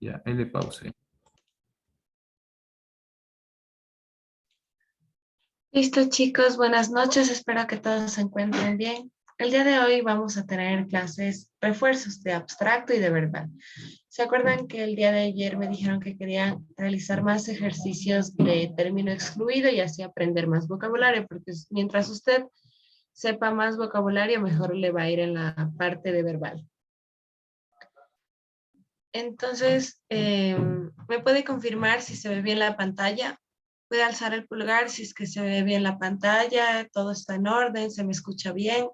Ya, ahí le pausé. Listo, chicos, buenas noches. Espero que todos se encuentren bien. El día de hoy vamos a tener clases refuerzos de abstracto y de verbal. ¿Se acuerdan que el día de ayer me dijeron que querían realizar más ejercicios de término excluido y así aprender más vocabulario? Porque mientras usted sepa más vocabulario, mejor le va a ir en la parte de verbal. Entonces, ¿me puede confirmar si se ve bien la pantalla? Puede alzar el pulgar si es que se ve bien la pantalla, todo está en orden, se me escucha bien.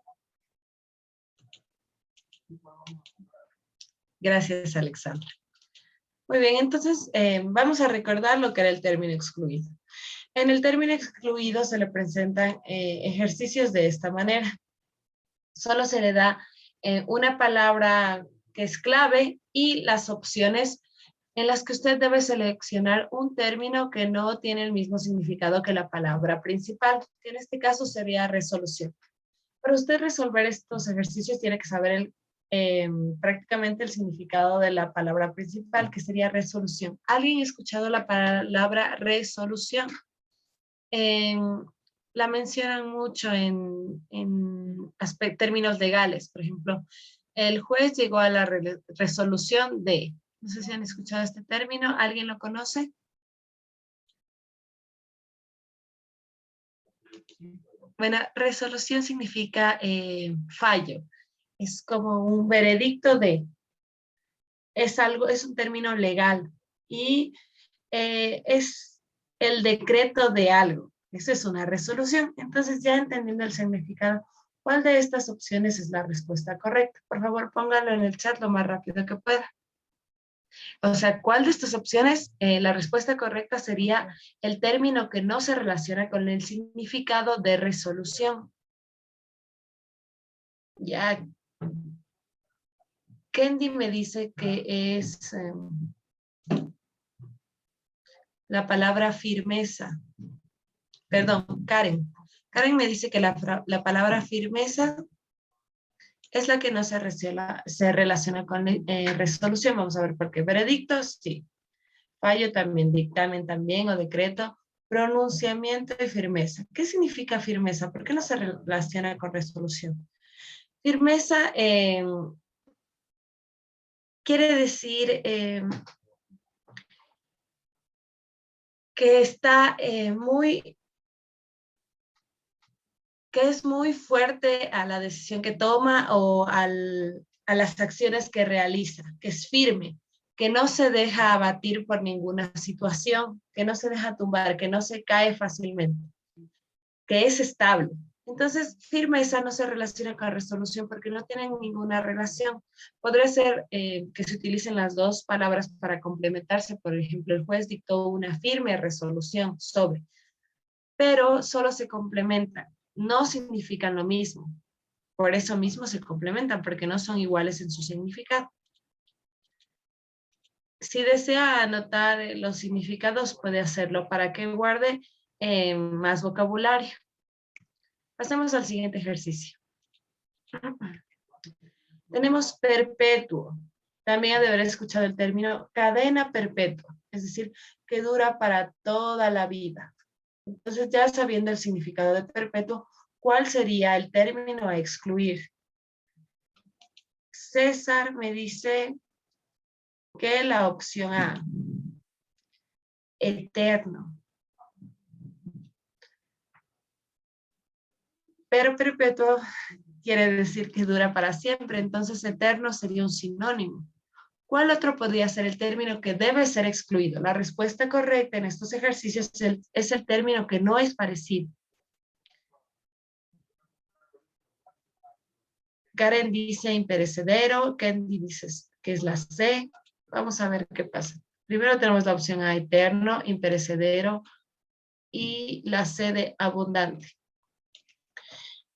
Gracias, Alexandra. Muy bien, entonces vamos a recordar lo que era el término excluido. En el término excluido se le presentan ejercicios de esta manera. Solo se le da una palabra que es clave y las opciones en las que usted debe seleccionar un término que no tiene el mismo significado que la palabra principal, que en este caso sería resolución. Para usted resolver estos ejercicios tiene que saber prácticamente el significado de la palabra principal, que sería resolución. ¿Alguien ha escuchado la palabra resolución? Eh, la mencionan mucho en términos legales. Por ejemplo, el juez llegó a la resolución de, no sé si han escuchado este término, ¿alguien lo conoce? Bueno, resolución significa fallo. Es como un veredicto de, es algo, es un término legal y es el decreto de algo. Eso es una resolución. Entonces, ya entendiendo el significado, ¿cuál de estas opciones es la respuesta correcta? Por favor, póngalo en el chat lo más rápido que pueda. O sea, ¿cuál de estas opciones? La respuesta correcta sería el término que no se relaciona con el significado de resolución. Ya, Kendi me dice que es la palabra firmeza. Perdón, Karen. Karen me dice que la palabra firmeza es la que no se relaciona con resolución. Vamos a ver por qué. Veredicto, sí. Fallo también, dictamen también o decreto. Pronunciamiento y firmeza. ¿Qué significa firmeza? ¿Por qué no se relaciona con resolución? Firmeza quiere decir que está que es muy fuerte a la decisión que toma o a las acciones que realiza, que es firme, que no se deja abatir por ninguna situación, que no se deja tumbar, que no se cae fácilmente, que es estable. Entonces, firmeza no se relaciona con resolución porque no tienen ninguna relación. Podría ser que se utilicen las dos palabras para complementarse. Por ejemplo, el juez dictó una firme resolución sobre, pero solo se complementan, no significan lo mismo. Por eso mismo se complementan, porque no son iguales en su significado. Si desea anotar los significados, puede hacerlo para que guarde más vocabulario. Pasemos al siguiente ejercicio. Tenemos perpetuo. También ha de haber escuchado el término cadena perpetua, es decir, que dura para toda la vida. Entonces, ya sabiendo el significado de perpetuo, ¿cuál sería el término a excluir? César me dice que la opción A, eterno. Pero perpetuo quiere decir que dura para siempre, entonces eterno sería un sinónimo. ¿Cuál otro podría ser el término que debe ser excluido? La respuesta correcta en estos ejercicios es el término que no es parecido. Karen dice imperecedero, Kendi dice que es la C. Vamos a ver qué pasa. Primero tenemos la opción A, eterno, imperecedero y la C de abundante.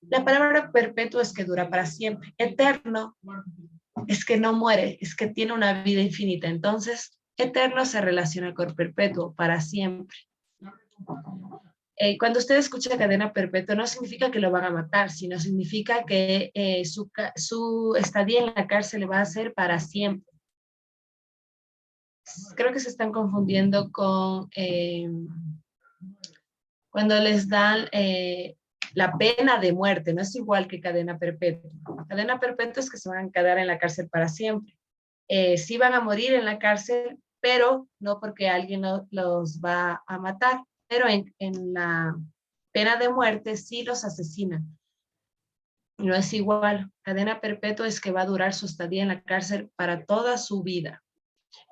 La palabra perpetuo es que dura para siempre. Eterno es que no muere, es que tiene una vida infinita. Entonces, eterno se relaciona con perpetuo, para siempre. Cuando usted escucha cadena perpetua, no significa que lo van a matar, sino significa que su estadía en la cárcel va a ser para siempre. creo que se están confundiendo con cuando les dan la pena de muerte. No es igual que cadena perpetua. Cadena perpetua es que se van a quedar en la cárcel para siempre. Sí van a morir en la cárcel, pero no porque alguien los va a matar. Pero en la pena de muerte sí los asesinan. No es igual. Cadena perpetua es que va a durar su estadía en la cárcel para toda su vida.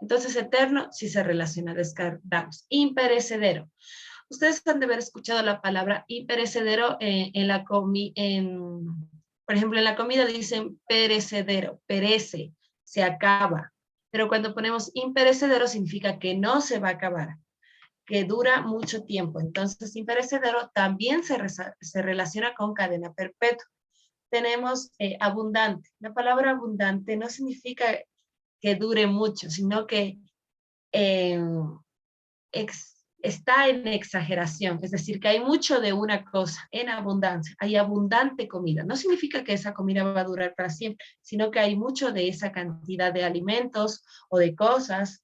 Entonces, eterno sí se relaciona, descartamos. Imperecedero. Ustedes han de haber escuchado la palabra imperecedero por ejemplo, en la comida dicen perecedero, perece, se acaba. Pero cuando ponemos imperecedero significa que no se va a acabar, que dura mucho tiempo. Entonces, imperecedero también se relaciona con cadena perpetua. Tenemos abundante. La palabra abundante no significa que dure mucho, sino que eh, está en exageración, es decir, que hay mucho de una cosa en abundancia, hay abundante comida. No significa que esa comida va a durar para siempre, sino que hay mucho de esa cantidad de alimentos o de cosas,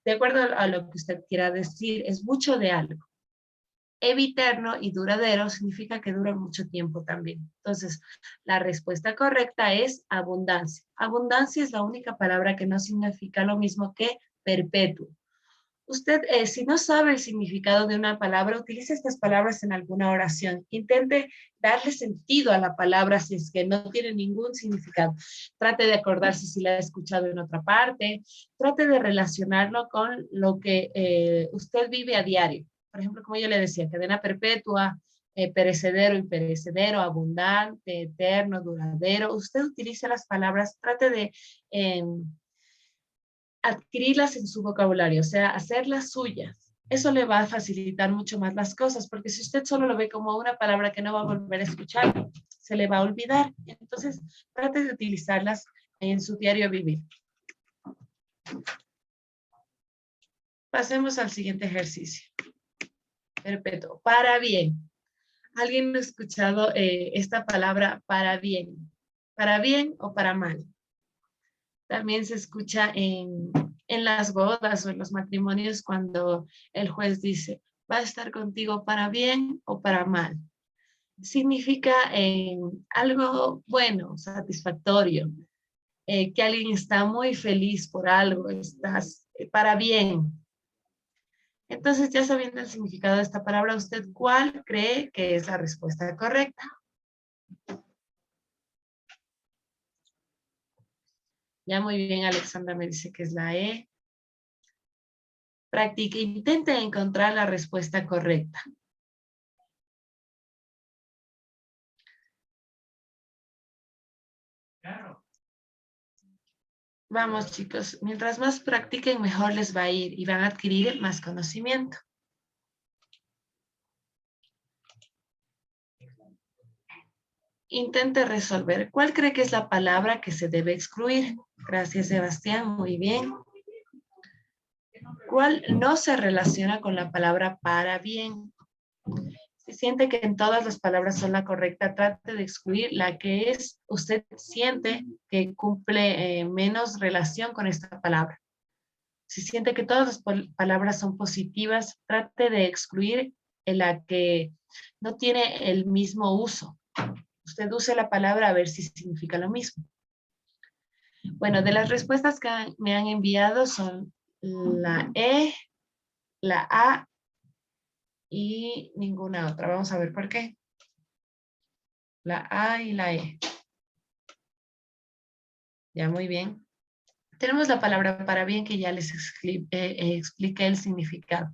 de acuerdo a lo que usted quiera decir, es mucho de algo. Eviterno y duradero significa que dura mucho tiempo también. Entonces, la respuesta correcta es abundancia. Abundancia es la única palabra que no significa lo mismo que perpetuo. Usted, si no sabe el significado de una palabra, utilice estas palabras en alguna oración. Intente darle sentido a la palabra si es que no tiene ningún significado. Trate de acordarse si la ha escuchado en otra parte. Trate de relacionarlo con lo que usted vive a diario. Por ejemplo, como yo le decía, cadena perpetua, perecedero, imperecedero, abundante, eterno, duradero. Usted utilice las palabras, trate de adquirirlas en su vocabulario, o sea, hacerlas suyas. Eso le va a facilitar mucho más las cosas, porque si usted solo lo ve como una palabra que no va a volver a escuchar, se le va a olvidar. Entonces, trate de utilizarlas en su diario vivir. Pasemos al siguiente ejercicio. Perpetuo. Para bien. ¿Alguien ha escuchado esta palabra para bien? ¿Para bien o para mal? También se escucha en las bodas o en los matrimonios cuando el juez dice, va a estar contigo para bien o para mal. Significa algo bueno, satisfactorio, que alguien está muy feliz por algo, estás para bien. Entonces, ya sabiendo el significado de esta palabra, ¿usted cuál cree que es la respuesta correcta? Ya muy bien, Alexandra me dice que es la E. Practique, intente encontrar la respuesta correcta. Claro. Vamos, chicos, mientras más practiquen, mejor les va a ir y van a adquirir más conocimiento. Intente resolver. ¿Cuál cree que es la palabra que se debe excluir? Gracias, Sebastián. Muy bien. ¿Cuál no se relaciona con la palabra para bien? Si siente que en todas las palabras son la correcta, trate de excluir la que usted siente que cumple menos relación con esta palabra. Si siente que todas las palabras son positivas, trate de excluir en la que no tiene el mismo uso. Usted use la palabra a ver si significa lo mismo. Bueno, de las respuestas que me han enviado son la E, la A y ninguna otra. Vamos a ver por qué. La A y la E. Ya, muy bien. Tenemos la palabra para bien que ya les expliqué el significado.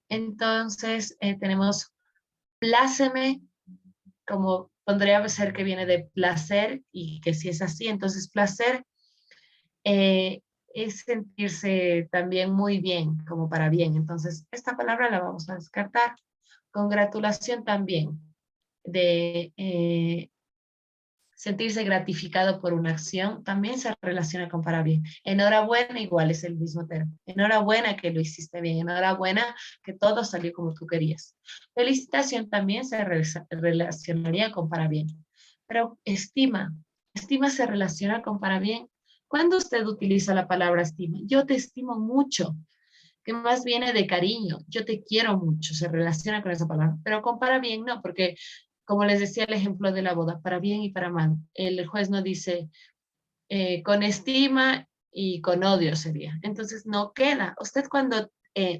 Entonces, tenemos pláceme, como podría ser que viene de placer y que si es así, entonces placer es sentirse también muy bien, como para bien. Entonces, esta palabra la vamos a descartar. Congratulación también, de sentirse gratificado por una acción, también se relaciona con para bien. Enhorabuena, igual es el mismo término. Enhorabuena que lo hiciste bien. Enhorabuena que todo salió como tú querías. Felicitación también se relacionaría con para bien. Pero estima se relaciona con para bien ¿Cuándo usted utiliza la palabra estima? Yo te estimo mucho, que más viene de cariño. Yo te quiero mucho, se relaciona con esa palabra. Pero con para bien no, porque como les decía el ejemplo de la boda, para bien y para mal. El juez no dice con estima y con odio sería. Entonces no queda. Usted cuando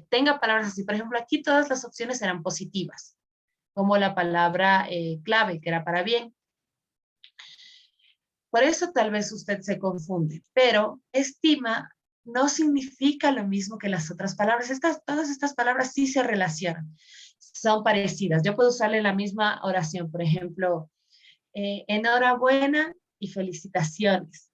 tenga palabras así, por ejemplo, aquí todas las opciones eran positivas, como la palabra clave, que era para bien. Por eso tal vez usted se confunde, pero estima no significa lo mismo que las otras palabras. Todas estas palabras sí se relacionan, son parecidas. Yo puedo usarle la misma oración, por ejemplo, enhorabuena y felicitaciones.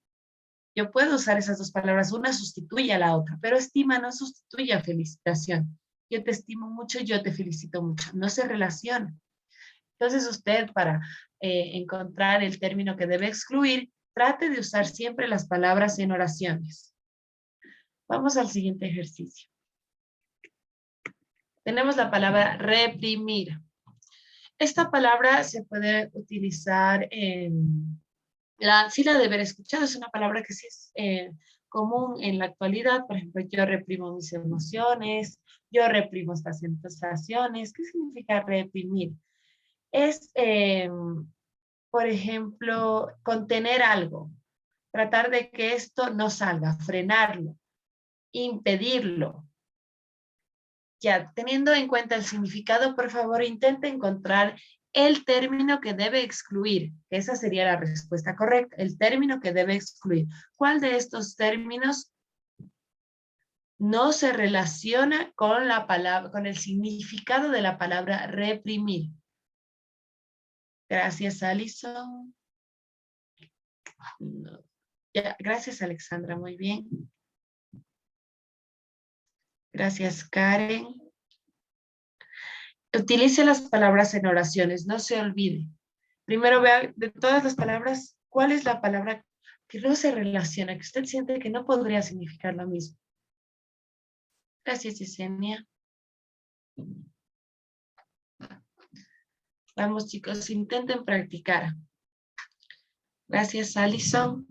Yo puedo usar esas dos palabras, una sustituye a la otra, pero estima no sustituye a felicitación. Yo te estimo mucho, yo te felicito mucho. No se relaciona. Entonces usted para encontrar el término que debe excluir, trate de usar siempre las palabras en oraciones. Vamos al siguiente ejercicio. Tenemos la palabra reprimir. Esta palabra se puede utilizar en sí la de haber escuchado, es una palabra que sí es común en la actualidad. Por ejemplo, yo reprimo mis emociones, yo reprimo estas sensaciones. ¿Qué significa reprimir? Es, por ejemplo, contener algo, tratar de que esto no salga, frenarlo, impedirlo. Ya, teniendo en cuenta el significado, por favor, intente encontrar el término que debe excluir. Esa sería la respuesta correcta, el término que debe excluir. ¿Cuál de estos términos no se relaciona con la palabra, con el significado de la palabra reprimir? Gracias, Alison. No. Ya, gracias, Alexandra, muy bien. Gracias, Karen. Utilice las palabras en oraciones, no se olvide. Primero vea de todas las palabras, ¿cuál es la palabra que no se relaciona, que usted siente que no podría significar lo mismo? Gracias, Yesenia. Vamos, chicos, intenten practicar. Gracias, Alison.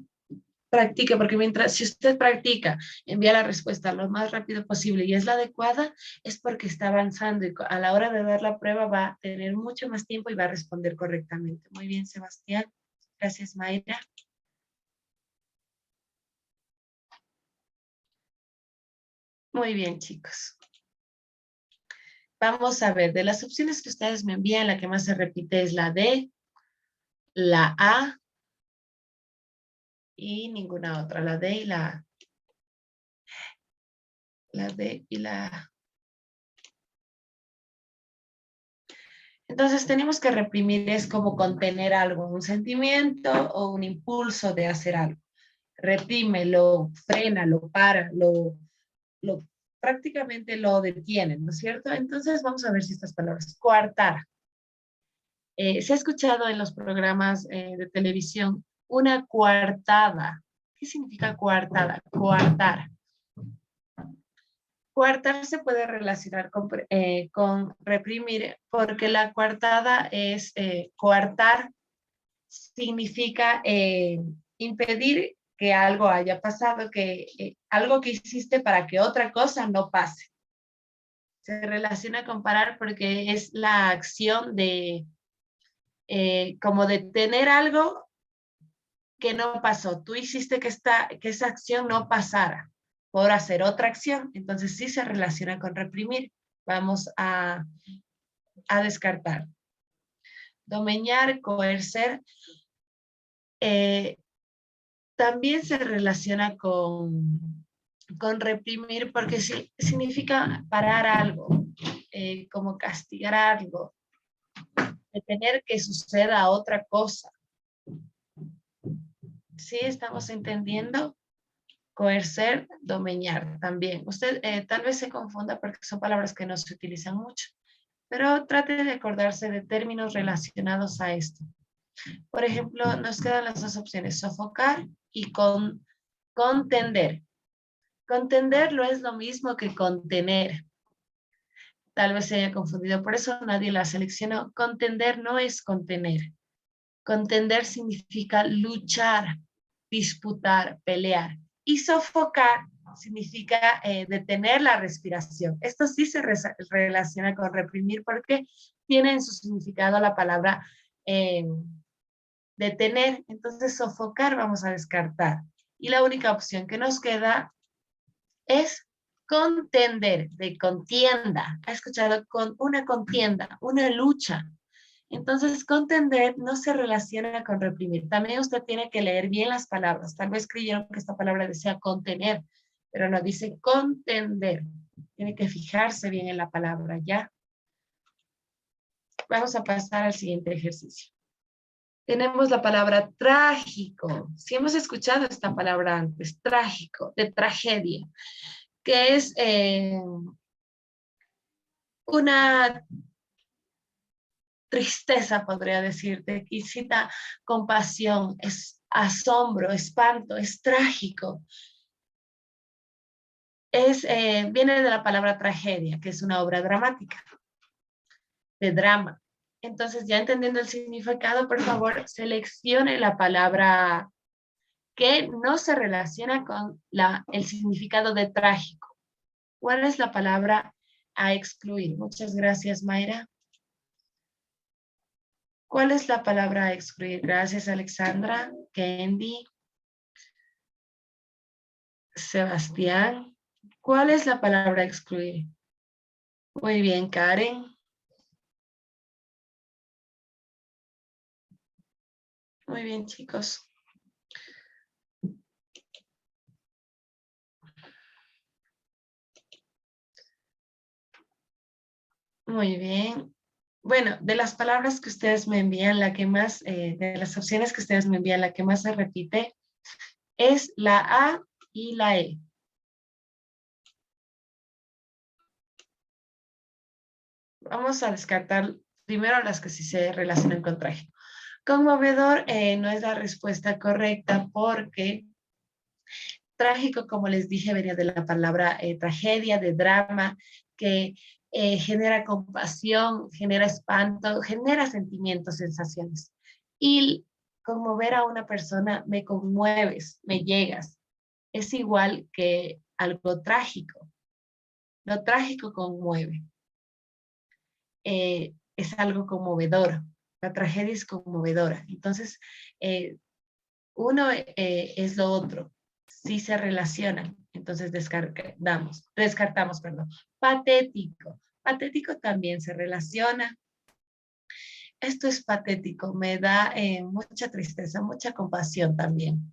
Practique, porque si usted practica, envía la respuesta lo más rápido posible y es la adecuada, es porque está avanzando y a la hora de dar la prueba va a tener mucho más tiempo y va a responder correctamente. Muy bien, Sebastián. Gracias, Mayra. Muy bien, chicos. Vamos a ver, de las opciones que ustedes me envían, la que más se repite es la D, la A y ninguna otra, la D y la A. La D y la A. Entonces tenemos que reprimir, es como contener algo, un sentimiento o un impulso de hacer algo. Reprímelo, frena, lo para, prácticamente lo detienen, ¿no es cierto? Entonces vamos a ver si estas palabras. Coartar. Se ha escuchado en los programas de televisión una coartada. ¿Qué significa coartada? Coartar. Coartar se puede relacionar con reprimir porque la coartada es coartar significa impedir que algo haya pasado, que algo que hiciste para que otra cosa no pase. Se relaciona con parar porque es la acción de como detener algo que no pasó. Tú hiciste que esa acción no pasara por hacer otra acción. Entonces sí se relaciona con reprimir. Vamos a descartar. Domeñar, coercer, también se relaciona con reprimir porque sí, significa parar algo, como castigar algo, detener que suceda otra cosa. ¿Sí estamos entendiendo? Coercer, domeñar también. Usted tal vez se confunda porque son palabras que no se utilizan mucho, pero trate de acordarse de términos relacionados a esto. Por ejemplo, nos quedan las dos opciones, sofocar y contender. Contender no es lo mismo que contener. Tal vez se haya confundido, por eso nadie la seleccionó. Contender no es contener. Contender significa luchar. disputar, pelear. Y sofocar significa detener la respiración. Esto sí se relaciona con reprimir porque tiene en su significado la palabra detener. Entonces, sofocar vamos a descartar. Y la única opción que nos queda es contender, de contienda. ¿Ha escuchado? Con una contienda, una lucha. Entonces, contender no se relaciona con reprimir. También usted tiene que leer bien las palabras. Tal vez creyeron que esta palabra decía contener, pero no, dice contender. Tiene que fijarse bien en la palabra, ¿ya? Vamos a pasar al siguiente ejercicio. Tenemos la palabra trágico. Si hemos escuchado esta palabra antes, trágico, de tragedia, que es una tristeza, podría decirte, que incita compasión, es asombro, espanto, es trágico. Viene de la palabra tragedia, que es una obra dramática, de drama. Entonces, ya entendiendo el significado, por favor, seleccione la palabra que no se relaciona con el significado de trágico. ¿Cuál es la palabra a excluir? Muchas gracias, Mayra. ¿Cuál es la palabra a excluir? Gracias, Alexandra, Candy, Sebastián. ¿Cuál es la palabra a excluir? Muy bien, Karen. Muy bien, chicos. Muy bien. Bueno, de las palabras que ustedes me envían, la que más, de las opciones que ustedes me envían, la que más se repite es la A y la E. Vamos a descartar primero las que sí se relacionan con trágico. Conmovedor no es la respuesta correcta porque trágico, como les dije, venía de la palabra tragedia, de drama, que genera compasión, genera espanto, genera sentimientos, sensaciones. Y conmover a una persona, me conmueves, me llegas, es igual que algo trágico. Lo trágico conmueve. Es algo conmovedor. La tragedia es conmovedora. Entonces, uno es lo otro. Sí se relacionan. Entonces, descartamos, perdón. Patético. Patético también se relaciona. Esto es patético. Me da mucha tristeza, mucha compasión también.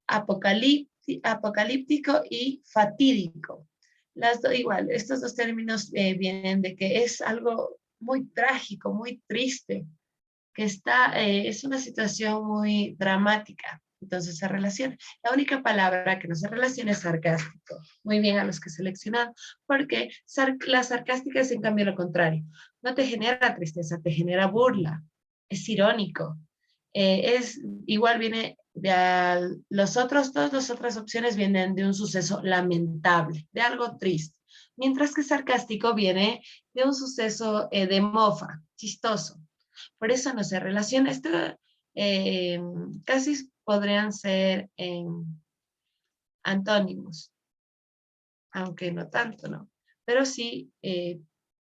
Apocalíptico y fatídico. Igual, estos dos términos vienen de que es algo muy trágico, muy triste, que es una situación muy dramática, entonces se relaciona. La única palabra que no se relaciona es sarcástico. Muy bien a los que seleccionan, porque la sarcástica es en cambio lo contrario. No te genera tristeza, te genera burla, es irónico. Igual viene todas las otras opciones vienen de un suceso lamentable, de algo triste. Mientras que sarcástico viene de un suceso de mofa, chistoso. Por eso no se relaciona. Esto casi podrían ser antónimos, aunque no tanto, ¿no? Pero sí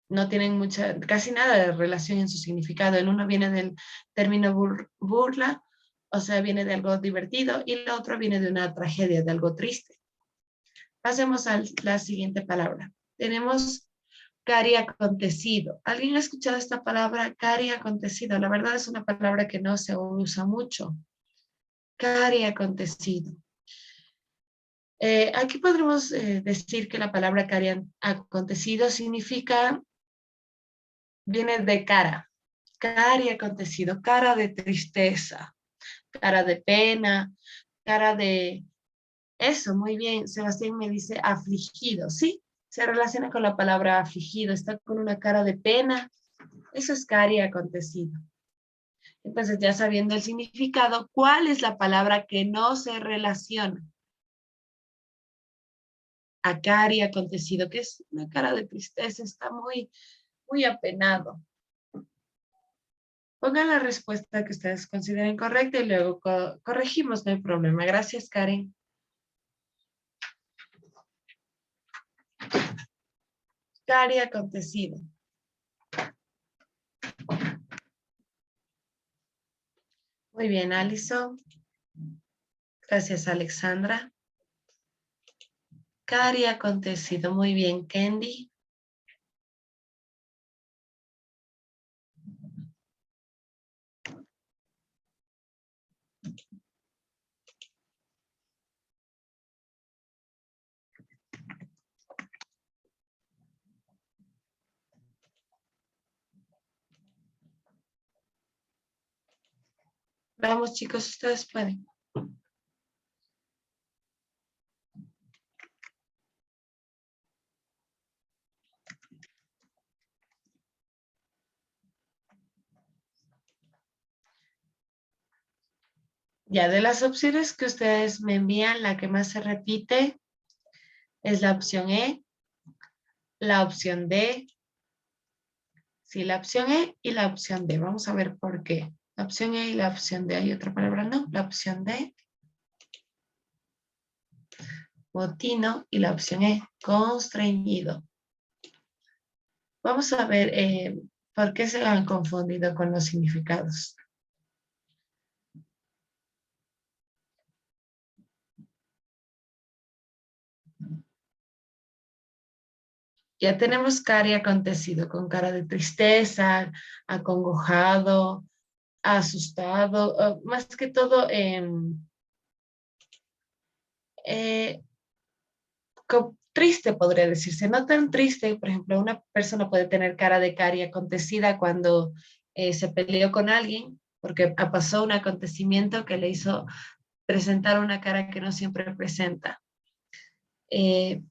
no tienen casi nada de relación en su significado. El uno viene del término burla, o sea, viene de algo divertido, y el otro viene de una tragedia, de algo triste. Pasemos a la siguiente palabra. Tenemos cari acontecido. ¿Alguien ha escuchado esta palabra, cari acontecido? La verdad es una palabra que no se usa mucho. Cari acontecido. Aquí podremos decir que la palabra cari acontecido significa, viene de cari acontecido, cara de tristeza, cara de pena, cara de... Eso, muy bien. Sebastián me dice afligido, ¿sí? Se relaciona con la palabra afligido, está con una cara de pena. Eso es cari acontecido. Entonces, ya sabiendo el significado, ¿cuál es la palabra que no se relaciona a cari acontecido? Que es una cara de tristeza, está muy, muy apenado. Pongan la respuesta que ustedes consideren correcta y luego corregimos, no hay problema. Gracias, Karen. Cari acontecido. Muy bien, Alison. Gracias, Alexandra. Cari acontecido. Muy bien, Candy. Vamos, chicos, ustedes pueden. Ya, de las opciones que ustedes me envían, la que más se repite es la opción E, la opción D, sí, la opción E y la opción D. Vamos a ver por qué. La opción E y la opción D. ¿Hay otra palabra? No. La opción D, botino, y la opción E, constreñido. Vamos a ver por qué se han confundido con los significados. Ya tenemos Cari acontecido con cara de tristeza, acongojado, asustado, más que todo triste podría decirse, no tan triste, por ejemplo, una persona puede tener cara de Cari acontecida cuando se peleó con alguien porque pasó un acontecimiento que le hizo presentar una cara que no siempre presenta. Eh,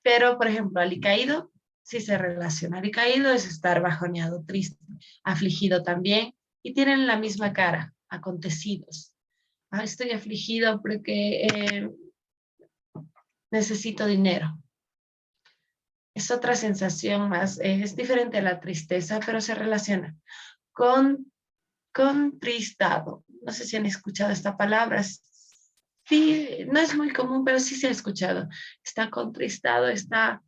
Pero, por ejemplo, alicaído sí se relaciona. Alicaído es estar bajoneado, triste, afligido también, y tienen la misma cara, acontecidos. Ah, estoy afligido porque necesito dinero. Es otra sensación más, es diferente a la tristeza, pero se relaciona con contristado. No sé si han escuchado esta palabra. Sí, no es muy común, pero sí se ha escuchado. Está contristado, está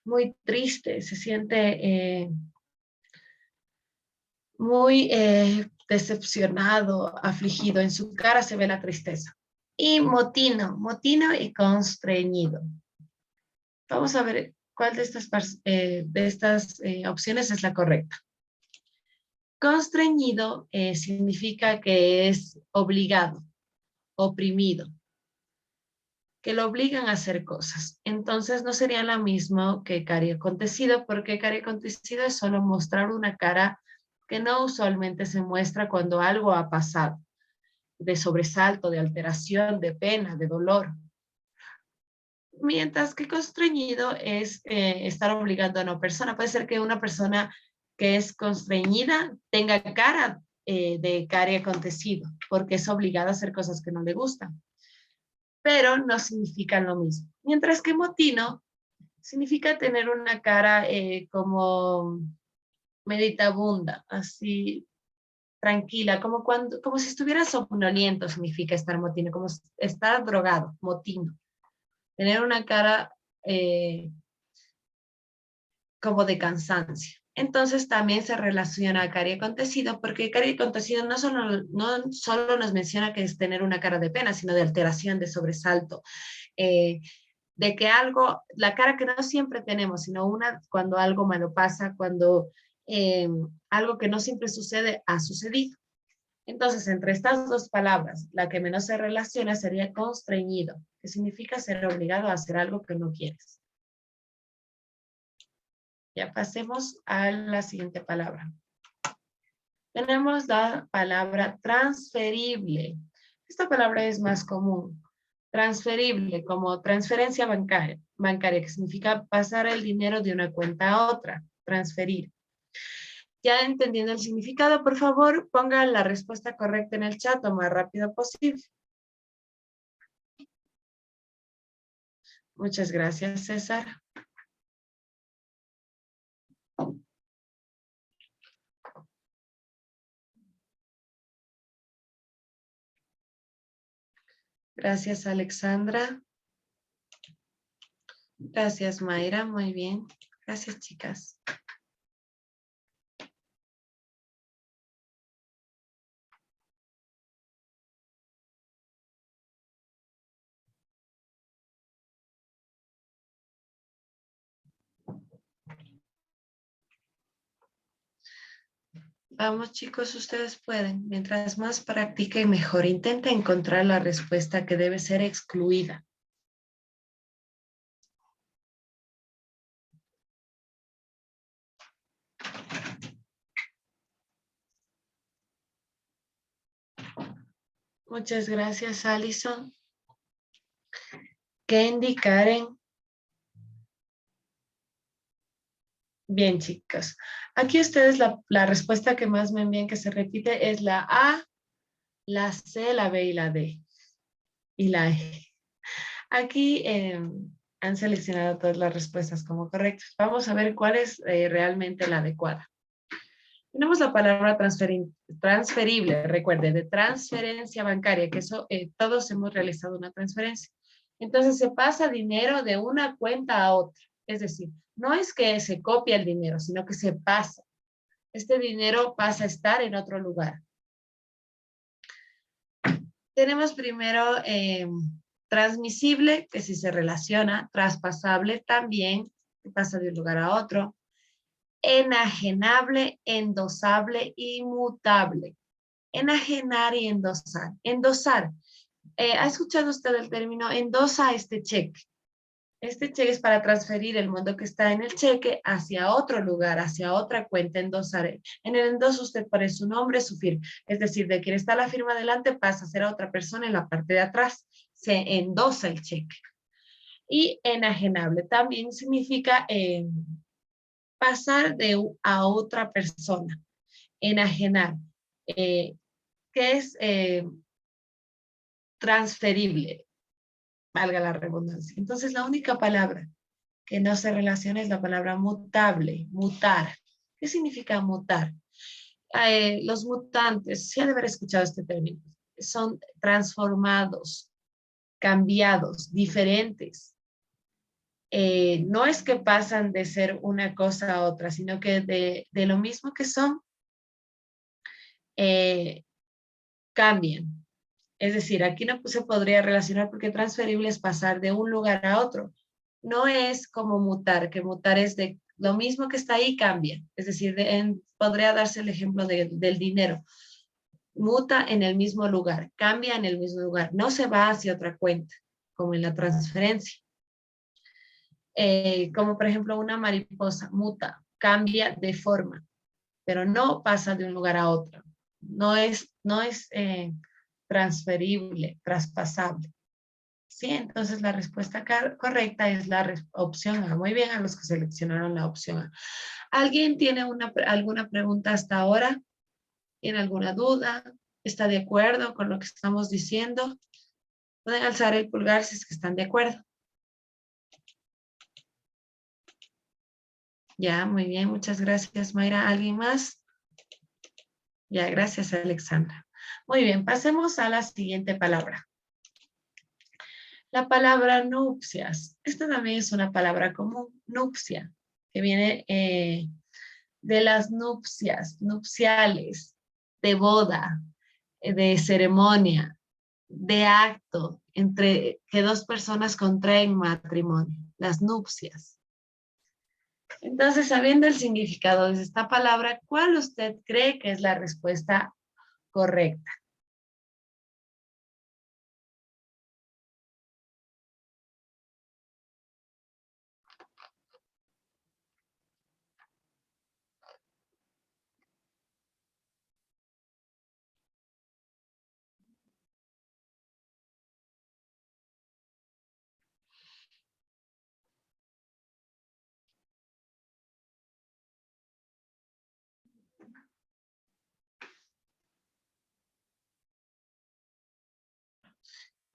muy triste, se siente muy decepcionado, afligido. En su cara se ve la tristeza. Y motino, motino y constreñido. Vamos a ver cuál de estas opciones es la correcta. Constreñido significa que es obligado, oprimido, que lo obligan a hacer cosas. Entonces no sería lo mismo que cari acontecido, porque cari acontecido es solo mostrar una cara que no usualmente se muestra cuando algo ha pasado, de sobresalto, de alteración, de pena, de dolor. Mientras que constreñido es estar obligando a una persona. Puede ser que una persona que es constreñida tenga cara de cari acontecido, porque es obligada a hacer cosas que no le gustan, pero no significan lo mismo. Mientras que motino significa tener una cara como meditabunda, así tranquila, como si estuviera somnoliento significa estar motino, como estar drogado, motino. Tener una cara como de cansancio. Entonces también se relaciona a cari acontecido, porque cari acontecido no solo nos menciona que es tener una cara de pena, sino de alteración, de sobresalto, eh, de que algo, la cara que no siempre tenemos, sino una cuando algo malo pasa, cuando algo que no siempre sucede ha sucedido. Entonces, entre estas dos palabras, la que menos se relaciona sería constreñido, que significa ser obligado a hacer algo que no quieres. Ya pasemos a la siguiente palabra. Tenemos la palabra transferible. Esta palabra es más común. Transferible, como transferencia bancaria, que significa pasar el dinero de una cuenta a otra, transferir. Ya entendiendo el significado, por favor, pongan la respuesta correcta en el chat lo más rápido posible. Muchas gracias, César. Gracias, Alexandra. Gracias, Mayra. Muy bien. Gracias, chicas. Vamos, chicos, ustedes pueden. Mientras más practiquen, mejor. Intenta encontrar la respuesta que debe ser excluida. Muchas gracias, Alison. Candy, Karen. Bien, chicos. Aquí ustedes la respuesta que más me envían que se repite es la A, la C, la B y la D. Y la E. Aquí han seleccionado todas las respuestas como correctas. Vamos a ver cuál es realmente la adecuada. Tenemos la palabra transferible, recuerde, de transferencia bancaria, que eso todos hemos realizado una transferencia. Entonces se pasa dinero de una cuenta a otra. Es decir, no es que se copia el dinero, sino que se pasa. Este dinero pasa a estar en otro lugar. Tenemos primero transmisible, que si se relaciona, traspasable también, que pasa de un lugar a otro, enajenable, endosable y mutable. Enajenar y endosar. Endosar. ¿Ha escuchado usted el término endosa este cheque? Este cheque es para transferir el monto que está en el cheque hacia otro lugar, hacia otra cuenta, endosar. En el endoso usted pone su nombre, su firma. Es decir, de quien está la firma delante pasa a ser a otra persona en la parte de atrás. Se endosa el cheque. Y enajenable también significa pasar a otra persona. Enajenar. Que es transferible, valga la redundancia. Entonces, la única palabra que no se relaciona es la palabra mutable, mutar. ¿Qué significa mutar? Los mutantes, sí han de haber escuchado este término, son transformados, cambiados, diferentes. No es que pasan de ser una cosa a otra, sino que de lo mismo que son, eh, cambian. Es decir, aquí no se podría relacionar porque transferible es pasar de un lugar a otro. No es como mutar, que mutar es de lo mismo que está ahí cambia. Es decir, podría darse el ejemplo del dinero. Muta en el mismo lugar, cambia en el mismo lugar, no se va hacia otra cuenta, como en la transferencia. Como por ejemplo una mariposa, muta, cambia de forma, pero no pasa de un lugar a otro. No es transferible, traspasable. Sí, entonces la respuesta correcta es la opción A. Muy bien a los que seleccionaron la opción A. ¿Alguien tiene alguna pregunta hasta ahora? ¿Tiene alguna duda? ¿Está de acuerdo con lo que estamos diciendo? Pueden alzar el pulgar si es que están de acuerdo. Ya, muy bien, muchas gracias, Mayra. ¿Alguien más? Ya, gracias, Alexandra. Muy bien, pasemos a la siguiente palabra. La palabra nupcias. Esta también es una palabra común, nupcia, que viene de las nupcias, nupciales, de boda, de ceremonia, de acto entre que dos personas contraen matrimonio, las nupcias. Entonces, sabiendo el significado de esta palabra, ¿cuál usted cree que es la respuesta correcta?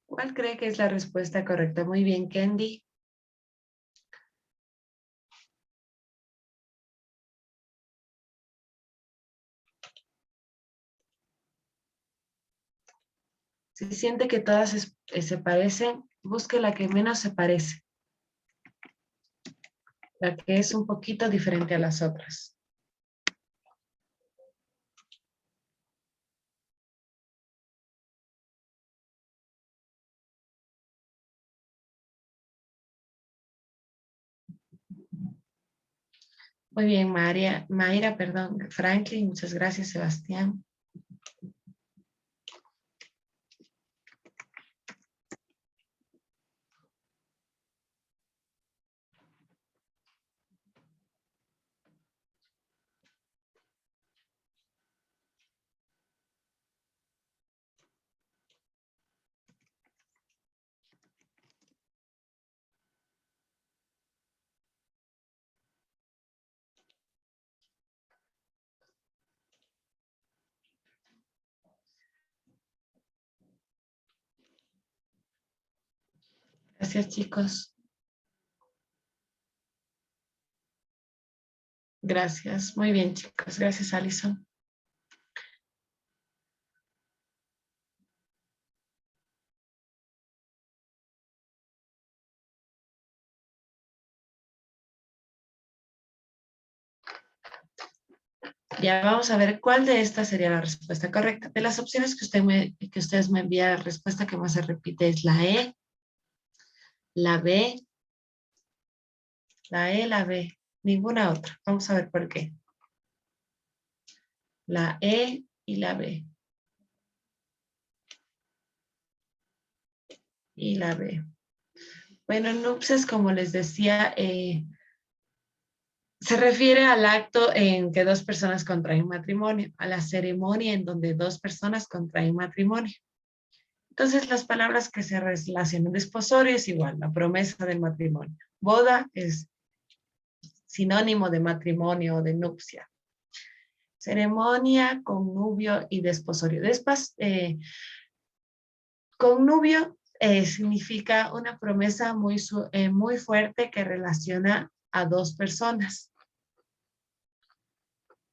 ¿Cuál cree que es la respuesta correcta? Muy bien, Candy. Si siente que todas se parecen, busque la que menos se parece, la que es un poquito diferente a las otras. Muy bien, Mayra, perdón, Franklin, muchas gracias, Sebastián. Gracias, chicos. Gracias. Muy bien, chicos. Gracias, Alison. Ya vamos a ver cuál de estas sería la respuesta correcta. De las opciones que ustedes me envían, la respuesta que más se repite es la E, la B, la E, la B. Ninguna otra. Vamos a ver por qué. La E y la B. Y la B. Bueno, nupcias, como les decía, se refiere al acto en que dos personas contraen matrimonio, a la ceremonia en donde dos personas contraen matrimonio. Entonces, las palabras que se relacionan, desposorio es igual, la promesa del matrimonio. Boda es sinónimo de matrimonio o de nupcia. Ceremonia, connubio y desposorio. Connubio significa una promesa muy fuerte que relaciona a dos personas.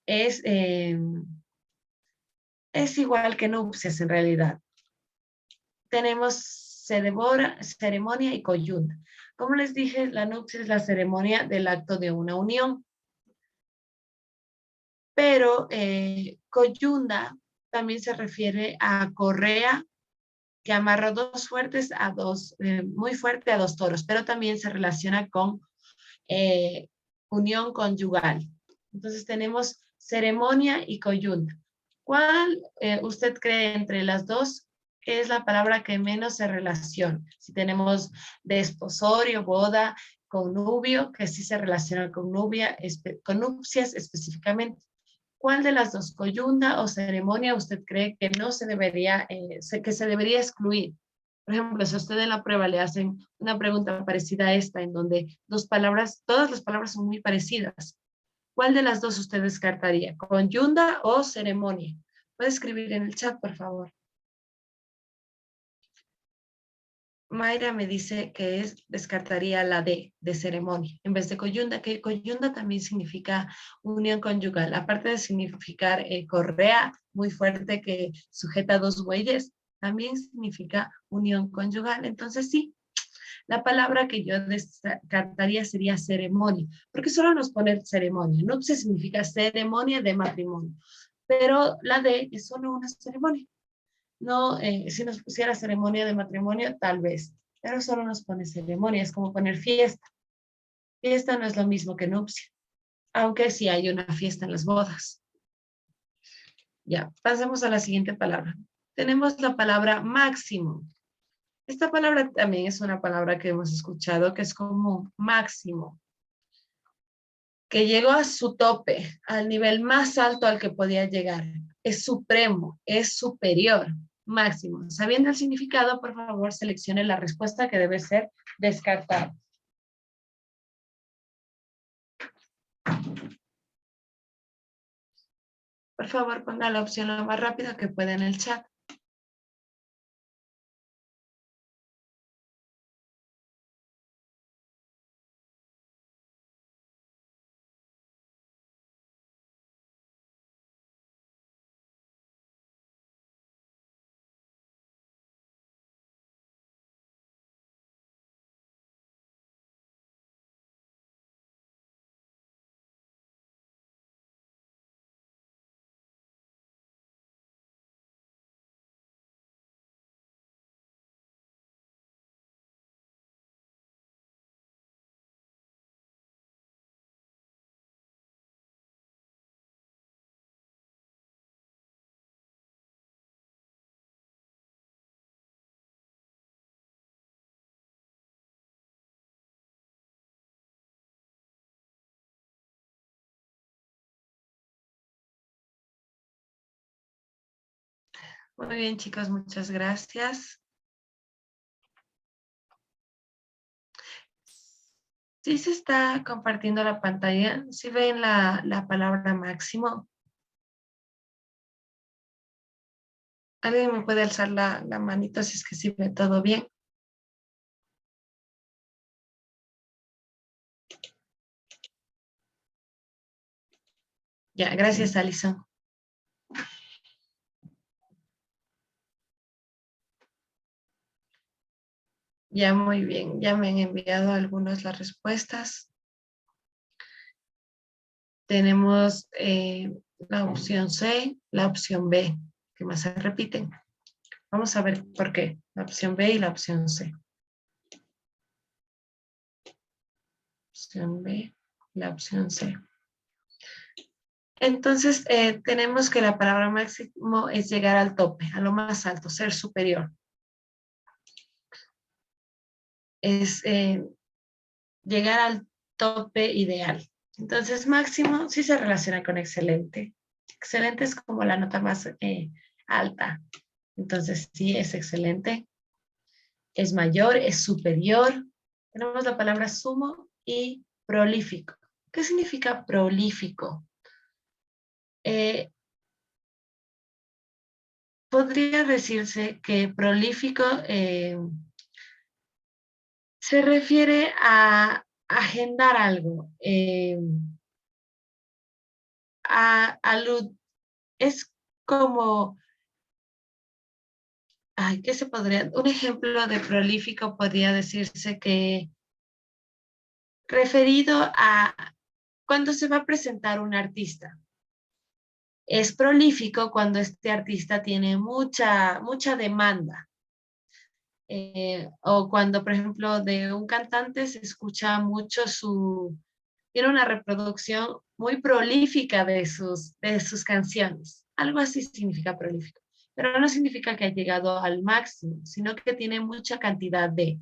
Es, eh, es igual que nupcias en realidad. Tenemos ceremonia y coyunda. Como les dije, la nupcia es la ceremonia del acto de una unión. Pero coyunda también se refiere a correa que amarra muy fuerte a dos toros, pero también se relaciona con eh, unión conyugal. Entonces tenemos ceremonia y coyunda. ¿Cuál usted cree entre las dos que es la palabra que menos se relaciona? Si tenemos desposorio, boda, connubio, que sí se relaciona con con nupcias específicamente. ¿Cuál de las dos, coyunda o ceremonia, usted cree que no se debería, que se debería excluir? Por ejemplo, si a usted en la prueba le hacen una pregunta parecida a esta, en donde todas las palabras son muy parecidas, ¿cuál de las dos usted descartaría? ¿Coyunda o ceremonia? Puede escribir en el chat, por favor. Mayra me dice que descartaría la D, de ceremonia, en vez de coyunda, que coyunda también significa unión conyugal. Aparte de significar correa muy fuerte que sujeta dos bueyes, también significa unión conyugal. Entonces sí, la palabra que yo descartaría sería ceremonia, porque solo nos pone ceremonia. Nupcia significa ceremonia de matrimonio, pero la D es solo una ceremonia. No, si nos pusiera ceremonia de matrimonio, tal vez, pero solo nos pone ceremonia, es como poner fiesta. Fiesta no es lo mismo que nupcia, aunque sí hay una fiesta en las bodas. Ya, pasemos a la siguiente palabra. Tenemos la palabra máximo. Esta palabra también es una palabra que hemos escuchado, que es como máximo, que llegó a su tope, al nivel más alto al que podía llegar. Es supremo, es superior, máximo. Sabiendo el significado, por favor, seleccione la respuesta que debe ser descartada. Por favor, ponga la opción lo más rápido que pueda en el chat. Muy bien, chicos, muchas gracias. Sí se está compartiendo la pantalla. ¿Sí ven la palabra máximo? ¿Alguien me puede alzar la manito si es que sí ve todo bien? Ya, gracias, Alison. Ya, muy bien. Ya me han enviado algunas las respuestas. Tenemos la opción C, la opción B, que más se repiten. Vamos a ver por qué. La opción B y la opción C. Opción B, la opción C. Entonces, tenemos que la palabra máximo es llegar al tope, a lo más alto, ser superior. Es llegar al tope ideal. Entonces, máximo sí se relaciona con excelente. Excelente es como la nota más alta. Entonces, sí, es excelente. Es mayor, es superior. Tenemos la palabra sumo y prolífico. ¿Qué significa prolífico? Eh, podría decirse que prolífico se refiere a agendar algo, es como, ay, ¿qué se podría? Un ejemplo de prolífico podría decirse que referido a cuando se va a presentar un artista. Es prolífico cuando este artista tiene mucha demanda. O cuando, por ejemplo, de un cantante se escucha mucho tiene una reproducción muy prolífica de sus canciones. Algo así significa prolífico. Pero no significa que ha llegado al máximo, sino que tiene mucha cantidad de.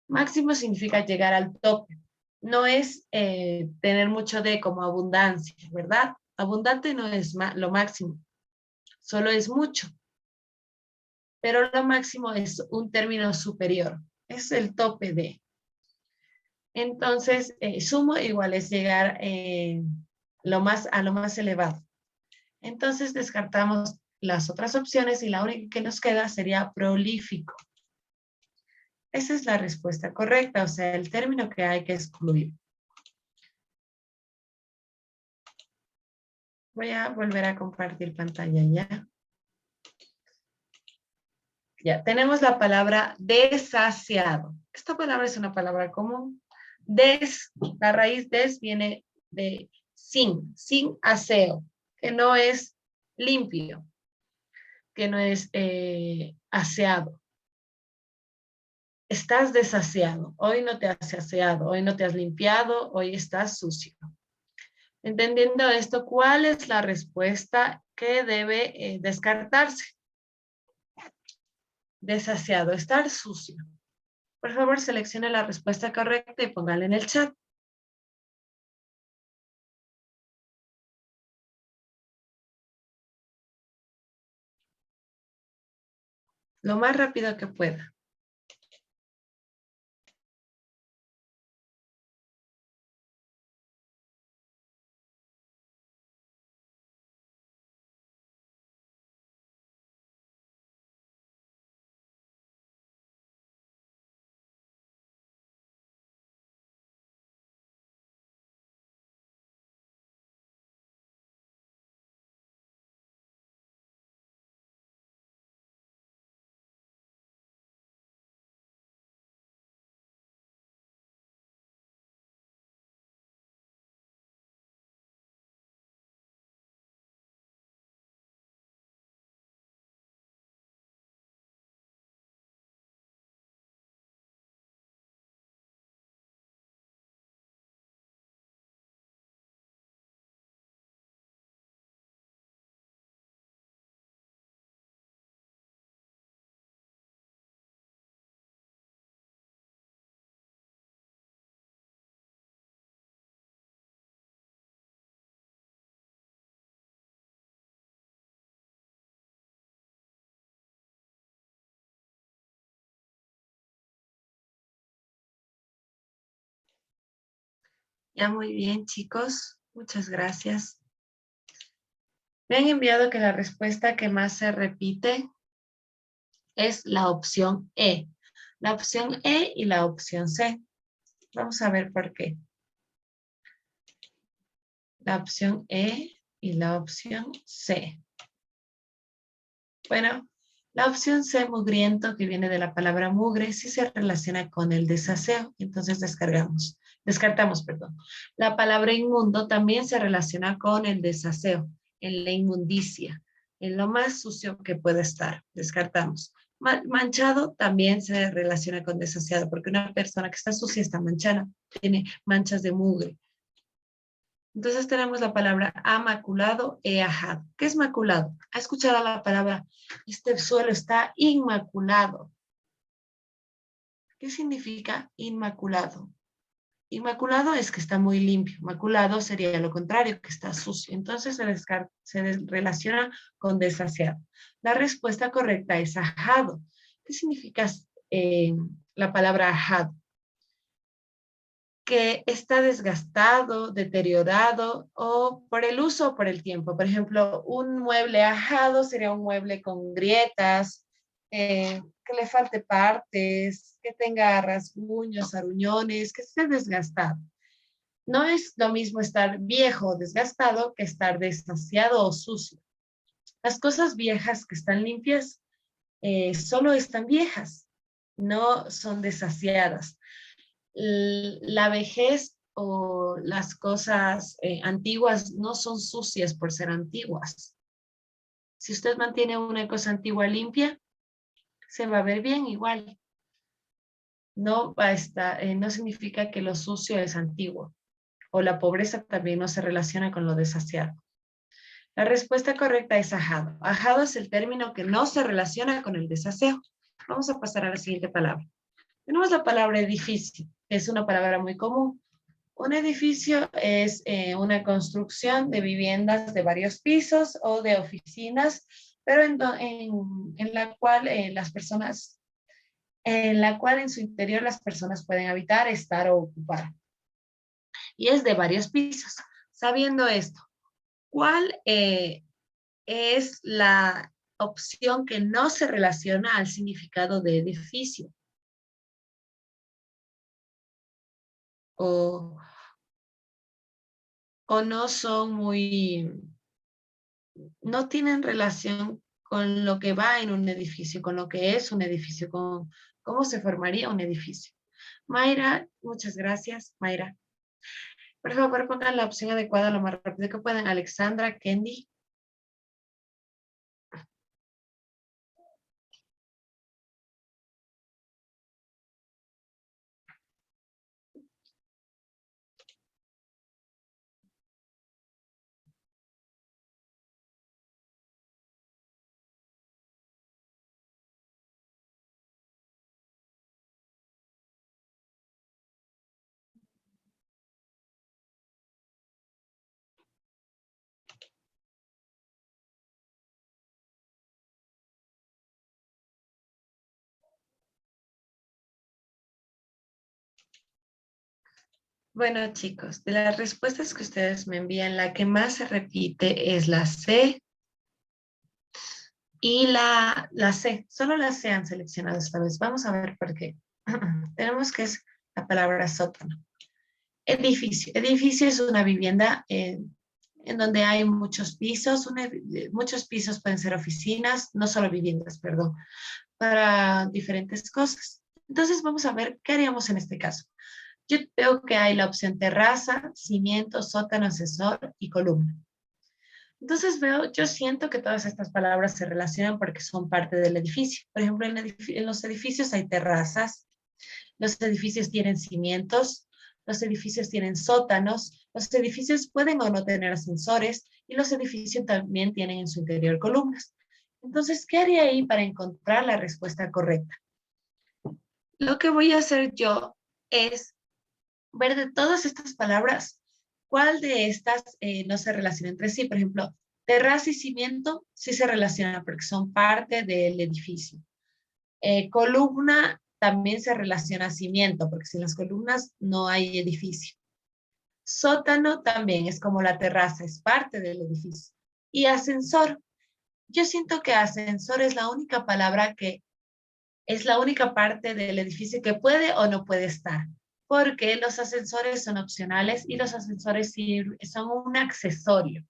Máximo significa llegar al tope. No es tener mucho de como abundancia, ¿verdad? Abundante no es lo máximo, solo es mucho. Pero lo máximo es un término superior. Es el tope de. Entonces, sumo igual es llegar a lo más elevado. Entonces, descartamos las otras opciones y la única que nos queda sería prolífico. Esa es la respuesta correcta, o sea, el término que hay que excluir. Voy a volver a compartir pantalla ya. Ya, tenemos la palabra desasiado. Esta palabra es una palabra común. La raíz des viene de sin aseo, que no es limpio, que no es aseado. Estás desasiado, hoy no te has aseado, hoy no te has limpiado, hoy estás sucio. Entendiendo esto, ¿cuál es la respuesta que debe descartarse? Desasiado, estar sucio. Por favor, seleccione la respuesta correcta y póngala en el chat. Lo más rápido que pueda. Ya muy bien, chicos. Muchas gracias. Me han enviado que la respuesta que más se repite es la opción E. La opción E y la opción C. Vamos a ver por qué. La opción E y la opción C. Bueno, la opción C, mugriento, que viene de la palabra mugre, sí se relaciona con el desaseo. Entonces descartamos, perdón. La palabra inmundo también se relaciona con el desaseo, en la inmundicia, en lo más sucio que puede estar. Descartamos. Manchado también se relaciona con desaseado, porque una persona que está sucia está manchada, tiene manchas de mugre. Entonces tenemos la palabra amaculado e ajado. ¿Qué es maculado? ¿Ha escuchado la palabra, este suelo está inmaculado? ¿Qué significa inmaculado? Inmaculado es que está muy limpio. Maculado sería lo contrario, que está sucio. Entonces se relaciona con desaseado. La respuesta correcta es ajado. ¿Qué significa la palabra ajado? Que está desgastado, deteriorado o por el uso o por el tiempo. Por ejemplo, un mueble ajado sería un mueble con grietas, que le falte partes, que tenga rasguños, aruñones, que esté desgastado. No es lo mismo estar viejo o desgastado que estar desasiado o sucio. Las cosas viejas que están limpias solo están viejas, no son desasiadas. La vejez o las cosas antiguas no son sucias por ser antiguas. Si usted mantiene una cosa antigua limpia, se va a ver bien igual. No va a estar, no significa que lo sucio es antiguo. O la pobreza también no se relaciona con lo desaseado. La respuesta correcta es ajado. Ajado es el término que no se relaciona con el desaseo. Vamos a pasar a la siguiente palabra. Tenemos la palabra edificio, que es una palabra muy común. Un edificio es una construcción de viviendas de varios pisos o de oficinas, pero en la cual en su interior las personas pueden habitar, estar o ocupar. Y es de varios pisos. Sabiendo esto, ¿cuál es la opción que no se relaciona al significado de edificio? O, o no son muy no tienen relación con lo que va en un edificio, con lo que es un edificio, con cómo se formaría un edificio. Mayra, muchas gracias, Mayra. Por favor, pongan la opción adecuada lo más rápido que puedan. Alexandra, Kendi. Bueno, chicos, de las respuestas que ustedes me envían, la que más se repite es la C y la C. Solo la C han seleccionado esta vez. Vamos a ver por qué. Tenemos que es la palabra sótano. Edificio. Edificio es una vivienda en donde hay muchos pisos. Muchos pisos pueden ser oficinas, no solo viviendas, perdón, para diferentes cosas. Entonces vamos a ver qué haríamos en este caso. Yo veo que hay la opción terraza, cimiento, sótano, ascensor y columna. Entonces yo siento que todas estas palabras se relacionan porque son parte del edificio. Por ejemplo, en los edificios hay terrazas, los edificios tienen cimientos, los edificios tienen sótanos, los edificios pueden o no tener ascensores y los edificios también tienen en su interior columnas. Entonces, ¿qué haría ahí para encontrar la respuesta correcta? Lo que voy a hacer yo es ver de todas estas palabras, cuál de estas no se relaciona entre sí. Por ejemplo, terraza y cimiento sí se relacionan porque son parte del edificio. Columna también se relaciona a cimiento, porque sin las columnas no hay edificio. Sótano también es como la terraza, es parte del edificio. Y ascensor, yo siento que ascensor es la única palabra que es la única parte del edificio que puede o no puede estar, porque los ascensores son opcionales y los ascensores son un accesorio.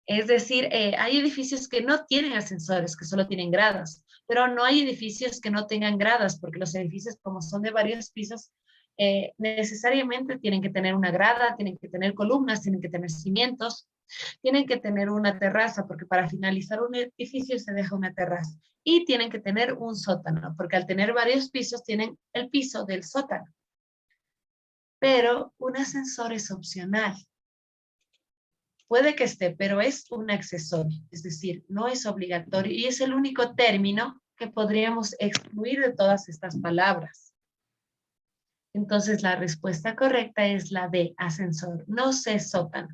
Es decir, hay edificios que no tienen ascensores, que solo tienen gradas, pero no hay edificios que no tengan gradas, porque los edificios, como son de varios pisos, necesariamente tienen que tener una grada, tienen que tener columnas, tienen que tener cimientos, tienen que tener una terraza, porque para finalizar un edificio se deja una terraza. Y tienen que tener un sótano, porque al tener varios pisos tienen el piso del sótano. Pero un ascensor es opcional. Puede que esté, pero es un accesorio, es decir, no es obligatorio y es el único término que podríamos excluir de todas estas palabras. Entonces, la respuesta correcta es la de ascensor, no sé sótano.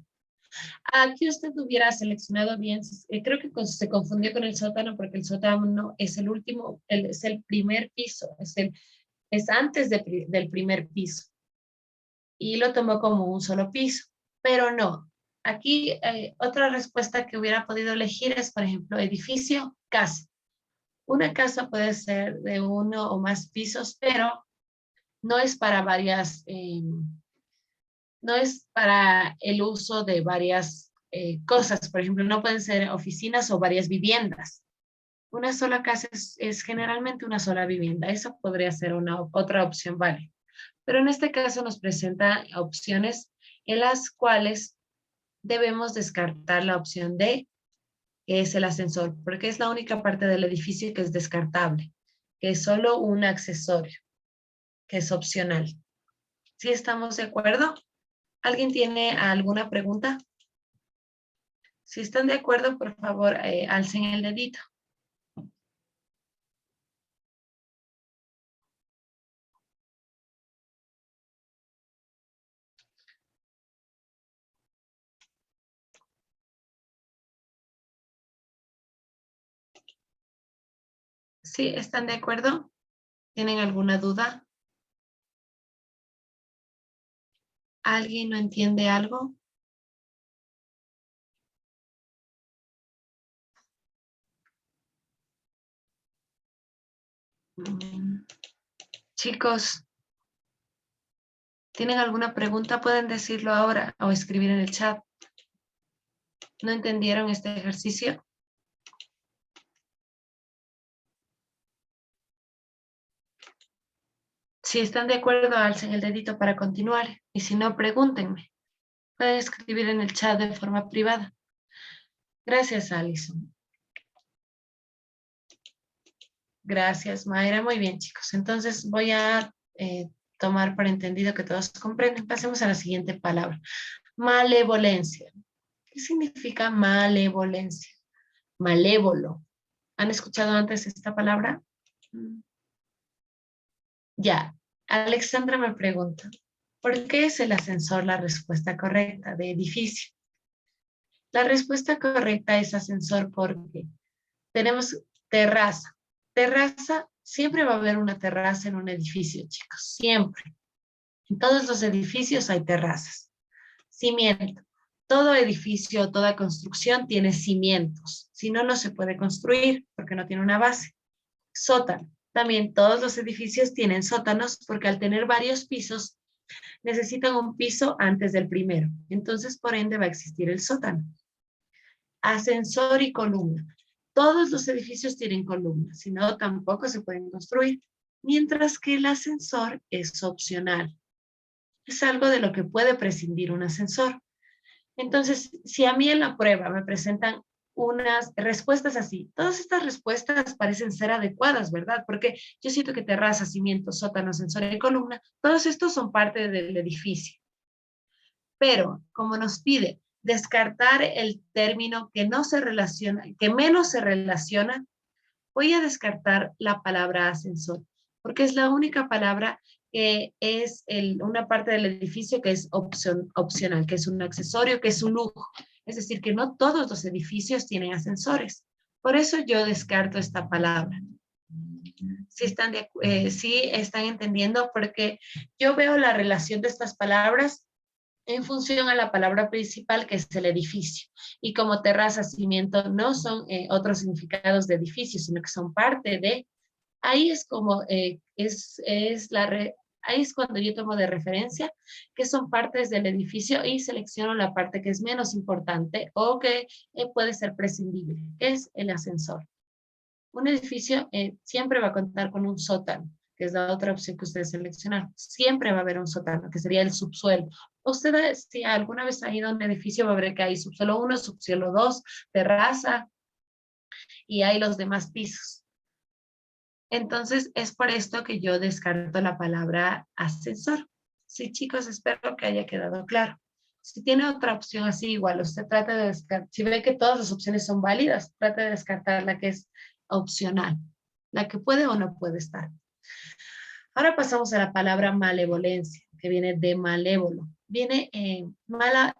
Aquí usted hubiera seleccionado bien, creo que se confundió con el sótano porque el sótano es el último, es el primer piso, es antes del primer piso y lo tomó como un solo piso, pero no. Aquí otra respuesta que hubiera podido elegir es, por ejemplo, edificio, casa. Una casa puede ser de uno o más pisos, pero no es para no es para el uso de varias cosas. Por ejemplo, no pueden ser oficinas o varias viviendas. Una sola casa es generalmente una sola vivienda. Eso podría ser otra opción, vale. Pero en este caso nos presenta opciones en las cuales debemos descartar la opción D, que es el ascensor, porque es la única parte del edificio que es descartable, que es solo un accesorio, que es opcional. ¿Sí estamos de acuerdo? ¿Alguien tiene alguna pregunta? Si están de acuerdo, por favor, alcen el dedito. ¿Sí están de acuerdo? ¿Tienen alguna duda? ¿Alguien no entiende algo? Mm, Chicos, ¿tienen alguna pregunta? Pueden decirlo ahora o escribir en el chat. ¿No entendieron este ejercicio? Si están de acuerdo, alcen el dedito para continuar. Y si no, pregúntenme. Pueden escribir en el chat de forma privada. Gracias, Alison. Gracias, Mayra. Muy bien, chicos. Entonces voy a tomar por entendido que todos comprenden. Pasemos a la siguiente palabra. Malevolencia. ¿Qué significa malevolencia? Malévolo. ¿Han escuchado antes esta palabra? Ya. Alexandra me pregunta, ¿por qué es el ascensor la respuesta correcta de edificio? La respuesta correcta es ascensor porque tenemos terraza. Terraza, siempre va a haber una terraza en un edificio, chicos, siempre. En todos los edificios hay terrazas. Cimiento. Todo edificio, toda construcción tiene cimientos. Si no, no se puede construir porque no tiene una base. Sótano. También todos los edificios tienen sótanos porque al tener varios pisos necesitan un piso antes del primero. Entonces, por ende, va a existir el sótano. Ascensor y columna. Todos los edificios tienen columnas, si no, tampoco se pueden construir. Mientras que el ascensor es opcional. Es algo de lo que puede prescindir un ascensor. Entonces, si a mí en la prueba me presentan unas respuestas así, todas estas respuestas parecen ser adecuadas, ¿verdad? Porque yo siento que terraza, cimiento, sótano, ascensor y columna, todos estos son parte del edificio. Pero como nos pide descartar el término que no se relaciona, que menos se relaciona, voy a descartar la palabra ascensor, porque es la única palabra que es una parte del edificio que es opcional, que es un accesorio, que es un lujo. Es decir, que no todos los edificios tienen ascensores. Por eso yo descarto esta palabra. Sí están entendiendo, porque yo veo la relación de estas palabras en función a la palabra principal, que es el edificio. Y como terraza, cimiento, no son otros significados de edificio, sino que son parte de, ahí es como, ahí es cuando yo tomo de referencia que son partes del edificio y selecciono la parte que es menos importante o que puede ser prescindible, que es el ascensor. Un edificio siempre va a contar con un sótano, que es la otra opción que ustedes seleccionaron. Siempre va a haber un sótano, que sería el subsuelo. Ustedes, si alguna vez han ido a un edificio, va a ver que hay subsuelo 1, subsuelo 2, terraza y hay los demás pisos. Entonces, es por esto que yo descarto la palabra ascensor. Sí, chicos, espero que haya quedado claro. Si tiene otra opción así, igual, usted trata de descartar. Si ve que todas las opciones son válidas, trate de descartar la que es opcional, la que puede o no puede estar. Ahora pasamos a la palabra malevolencia, que viene de malévolo. Viene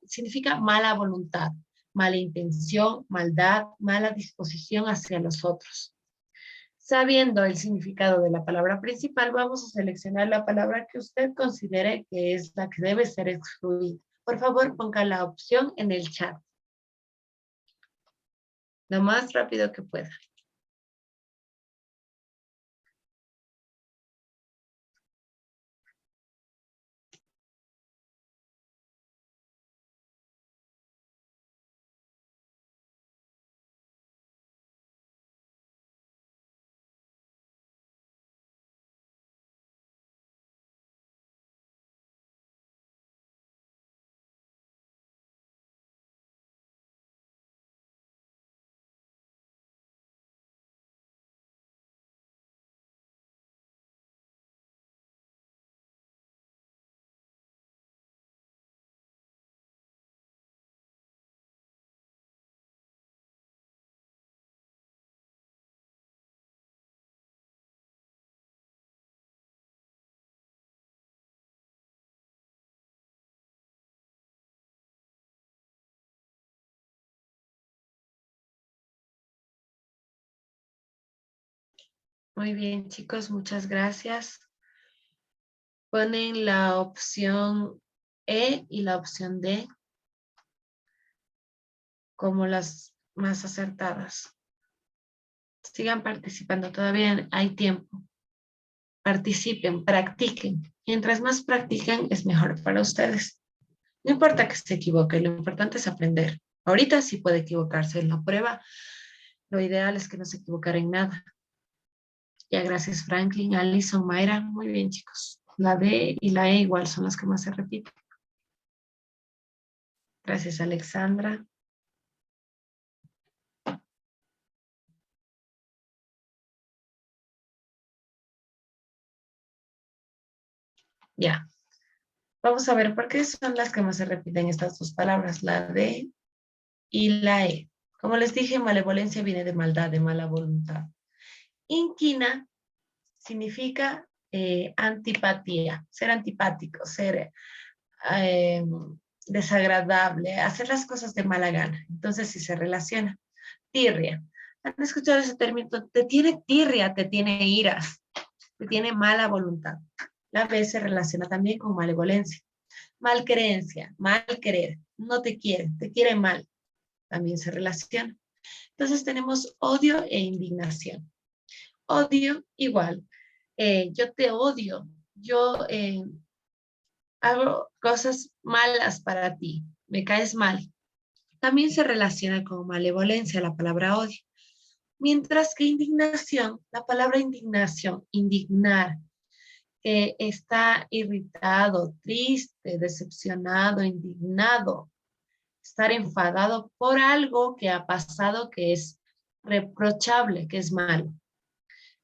significa mala voluntad, mala intención, maldad, mala disposición hacia los otros. Sabiendo el significado de la palabra principal, vamos a seleccionar la palabra que usted considere que es la que debe ser excluida. Por favor, ponga la opción en el chat. Lo más rápido que pueda. Muy bien, chicos, muchas gracias. Ponen la opción E y la opción D como las más acertadas. Sigan participando, todavía hay tiempo. Participen, practiquen. Mientras más practiquen, es mejor para ustedes. No importa que se equivoque, lo importante es aprender. Ahorita sí puede equivocarse en la prueba. Lo ideal es que no se equivocara en nada. Ya, gracias Franklin, Alison, Mayra. Muy bien, chicos. La D y la E igual son las que más se repiten. Gracias, Alexandra. Ya. Vamos a ver por qué son las que más se repiten estas dos palabras, la D y la E. Como les dije, malevolencia viene de maldad, de mala voluntad. Inquina significa antipatía, ser antipático, ser eh, desagradable, hacer las cosas de mala gana. Entonces, si se relaciona. Tirria. ¿Han escuchado ese término? Te tiene tirria, te tiene iras, te tiene mala voluntad. La B se relaciona también con malevolencia. Malcreencia, mal querer, no te quiere mal, también se relaciona. Entonces tenemos odio e indignación. Odio igual, yo te odio, yo hago cosas malas para ti, me caes mal. También se relaciona con malevolencia la palabra odio. Mientras que indignación, la palabra indignación, indignar, está irritado, triste, decepcionado, indignado, estar enfadado por algo que ha pasado que es reprochable, que es malo.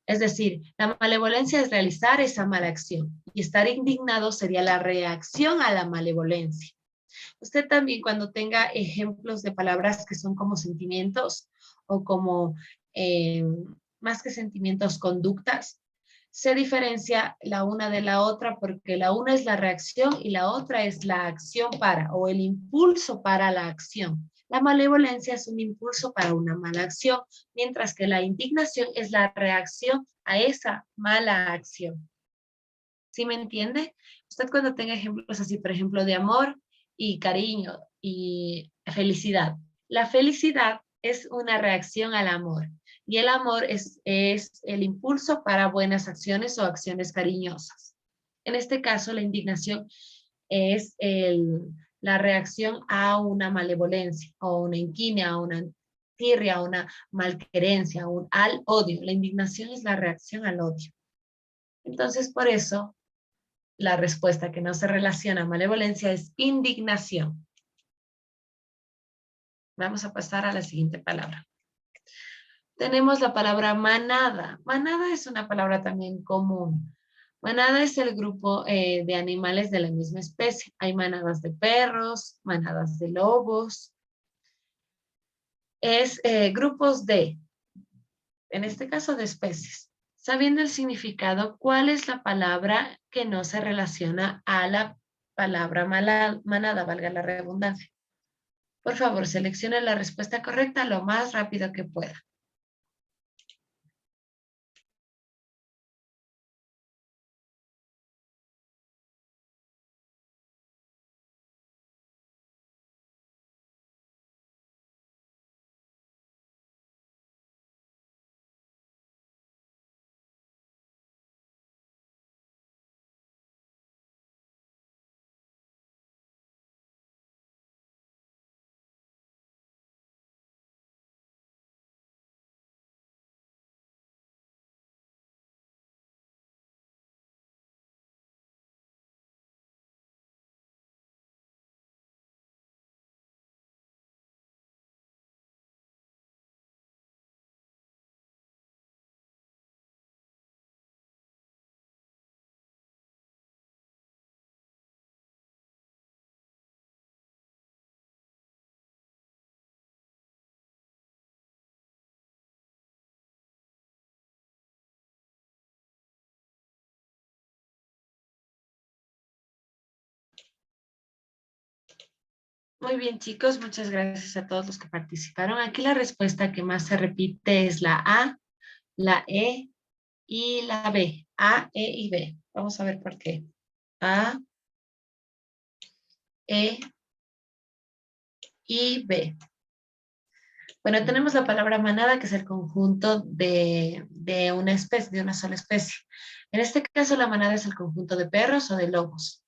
Es decir, la malevolencia es realizar esa mala acción y estar indignado sería la reacción a la malevolencia. Usted también cuando tenga ejemplos de palabras que son como sentimientos o como eh, más que sentimientos, conductas, se diferencia la una de la otra porque la una es la reacción y la otra es la acción para o el impulso para la acción. La malevolencia es un impulso para una mala acción, mientras que la indignación es la reacción a esa mala acción. ¿Sí me entiende? Usted cuando tenga ejemplos así, por ejemplo, de amor, y cariño y felicidad. La felicidad es una reacción al amor y el amor es el impulso para buenas acciones o acciones cariñosas. En este caso, la indignación es la reacción a una malevolencia o una inquina, a una tirria, a una malquerencia, al odio. La indignación es la reacción al odio. Entonces, por eso, la respuesta que no se relaciona a malevolencia es indignación. Vamos a pasar a la siguiente palabra. Tenemos la palabra manada. Manada es una palabra también común. Manada es el grupo de animales de la misma especie. Hay manadas de perros, manadas de lobos. Es grupos en este caso de especies. Sabiendo el significado, ¿cuál es la palabra que no se relaciona a la palabra manada, valga la redundancia? Por favor, seleccione la respuesta correcta lo más rápido que pueda. Muy bien, chicos, muchas gracias a todos los que participaron. Aquí la respuesta que más se repite es la A, la E y la B. A, E y B. Vamos a ver por qué. A, E y B. Bueno, tenemos la palabra manada, que es el conjunto de una especie, de una sola especie. En este caso, la manada es el conjunto de perros o de lobos.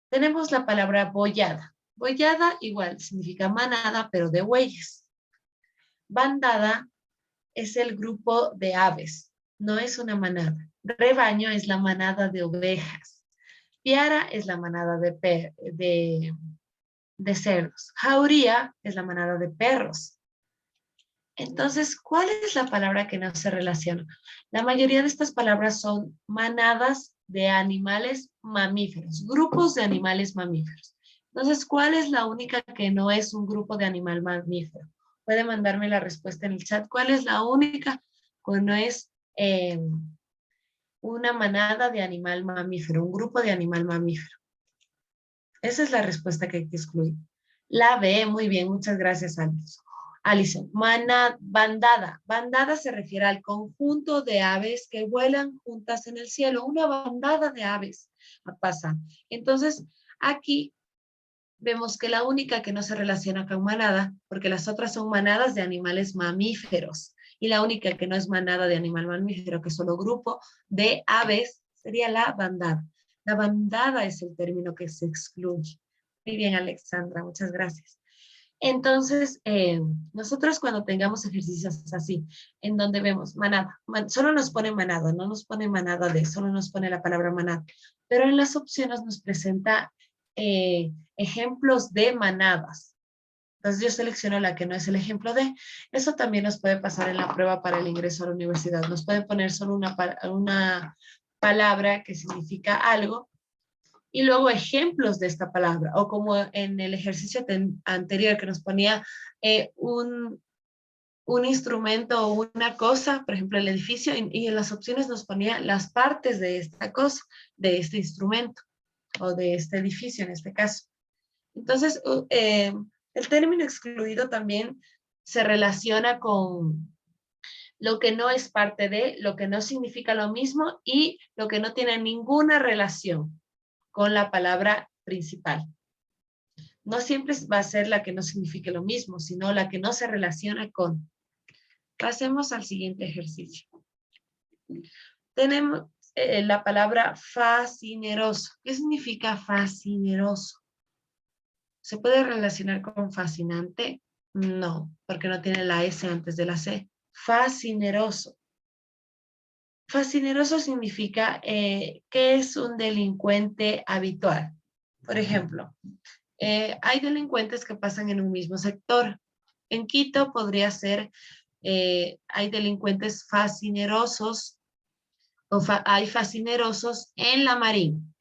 Tenemos la palabra boyada. Boyada igual significa manada, pero de bueyes. Bandada es el grupo de aves, no es una manada. Rebaño es la manada de ovejas. Piara es la manada de cerdos. Jauría es la manada de perros. Entonces, ¿cuál es la palabra que no se relaciona? La mayoría de estas palabras son manadas de animales mamíferos, grupos de animales mamíferos. Entonces, ¿cuál es la única que no es un grupo de animal mamífero? Puede mandarme la respuesta en el chat. ¿Cuál es la única que no es una manada de animal mamífero, un grupo de animal mamífero? Esa es la respuesta que hay que excluir. La B, muy bien, muchas gracias, Alison. Alison, bandada. Bandada se refiere al conjunto de aves que vuelan juntas en el cielo. Una bandada de aves pasa. Entonces, aquí vemos que la única que no se relaciona con manada, porque las otras son manadas de animales mamíferos. Y la única que no es manada de animal mamífero, que es solo grupo de aves, sería la bandada. La bandada es el término que se excluye. Muy bien, Alexandra, muchas gracias. Entonces, nosotros cuando tengamos ejercicios así, en donde vemos manada, solo nos pone manada, no nos pone manada solo nos pone la palabra manada, pero en las opciones nos presenta ejemplos de manadas. Entonces yo selecciono la que no es el ejemplo de. Eso también nos puede pasar en la prueba para el ingreso a la universidad. Nos puede poner solo una palabra que significa algo y luego ejemplos de esta palabra, o como en el ejercicio anterior que nos ponía un instrumento o una cosa, por ejemplo el edificio, y en las opciones nos ponía las partes de esta cosa, de este instrumento o de este edificio en este caso. Entonces, el término excluido también se relaciona con lo que no es parte de, lo que no significa lo mismo y lo que no tiene ninguna relación con la palabra principal. No siempre va a ser la que no signifique lo mismo, sino la que no se relaciona con. Pasemos al siguiente ejercicio. Tenemos la palabra fascineroso. ¿Qué significa fascineroso? ¿Se puede relacionar con fascinante? No, porque no tiene la S antes de la C. Fascineroso. Fascineroso significa que es un delincuente habitual. Por ejemplo, hay delincuentes que pasan en un mismo sector. En Quito podría ser, hay delincuentes fascinerosos o hay fascinerosos en La Marín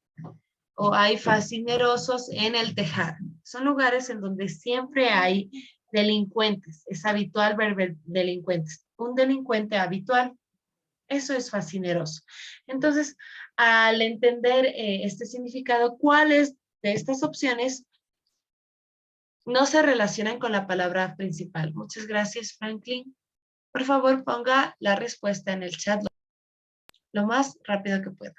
o hay fascinerosos en El Tejar. Son lugares en donde siempre hay delincuentes. Es habitual ver delincuentes. Un delincuente habitual, eso es fascineroso. Entonces, al entender este significado, ¿cuáles de estas opciones no se relacionan con la palabra principal? Muchas gracias, Franklin. Por favor, ponga la respuesta en el chat lo más rápido que pueda.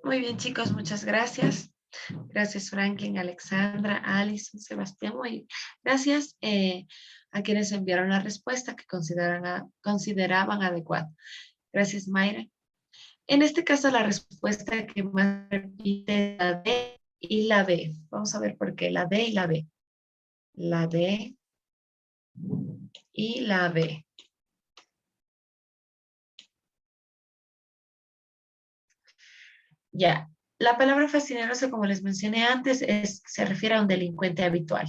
Muy bien, chicos, muchas gracias. Gracias, Franklin, Alexandra, Alison, Sebastián. Muy gracias a quienes enviaron la respuesta que consideraban adecuada. Gracias, Mayra. En este caso, la respuesta que más repite es la D y la B. Vamos a ver por qué. La D y la B. La D y la B. Ya. La palabra fascineroso, como les mencioné antes, se refiere a un delincuente habitual.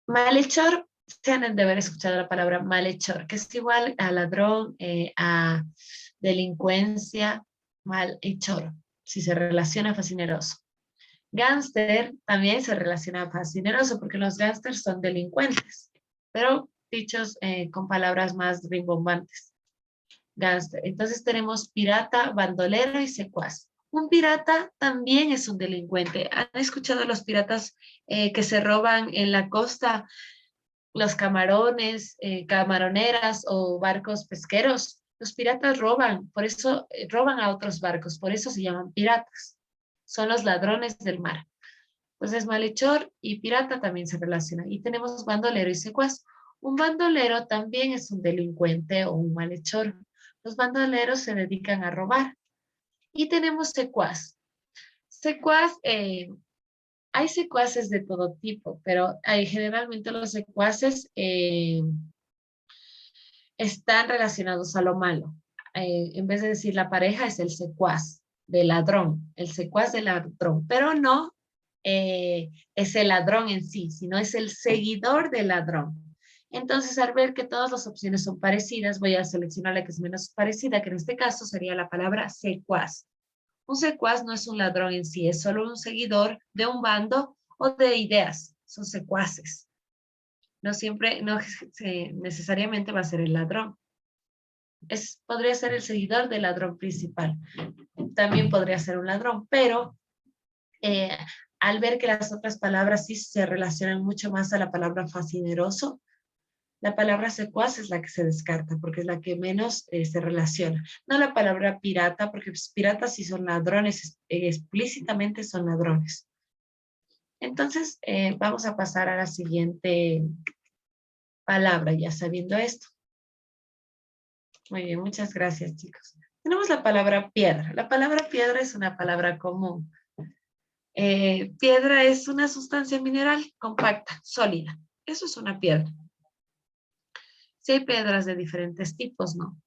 Malhechor, se han de haber escuchado la palabra malhechor, que es igual a ladrón, a delincuencia, malhechor, si se relaciona a fascineroso. Gánster también se relaciona a fascineroso, porque los gángsters son delincuentes, pero dichos con palabras más rimbombantes. Gánster. Entonces tenemos pirata, bandolero y secuaz. Un pirata también es un delincuente. ¿Han escuchado los piratas que se roban en la costa? Los camarones, camaroneras o barcos pesqueros. Los piratas roban, por eso roban a otros barcos, por eso se llaman piratas. Son los ladrones del mar. Entonces, malhechor y pirata también se relacionan. Y tenemos bandolero y secuaz. Un bandolero también es un delincuente o un malhechor. Los bandoleros se dedican a robar. Y tenemos secuaz. Secuaz, hay secuaces de todo tipo, pero generalmente los secuaces están relacionados a lo malo. En vez de decir la pareja, es el secuaz del ladrón, el secuaz del ladrón, pero no es el ladrón en sí, sino es el seguidor del ladrón. Entonces, al ver que todas las opciones son parecidas, voy a seleccionar la que es menos parecida, que en este caso sería la palabra secuaz. Un secuaz no es un ladrón en sí, es solo un seguidor de un bando o de ideas. Son secuaces. No siempre, no necesariamente va a ser el ladrón. Podría ser el seguidor del ladrón principal. También podría ser un ladrón, pero eh, al ver que las otras palabras sí se relacionan mucho más a la palabra fascineroso, la palabra secuaz es la que se descarta porque es la que menos se relaciona. No la palabra pirata, porque pues, piratas sí son ladrones, explícitamente son ladrones. Entonces, vamos a pasar a la siguiente palabra, ya sabiendo esto. Muy bien, muchas gracias, chicos. Tenemos la palabra piedra. La palabra piedra es una palabra común. Piedra es una sustancia mineral compacta, sólida. Eso es una piedra. Sí hay piedras de diferentes tipos, ¿no?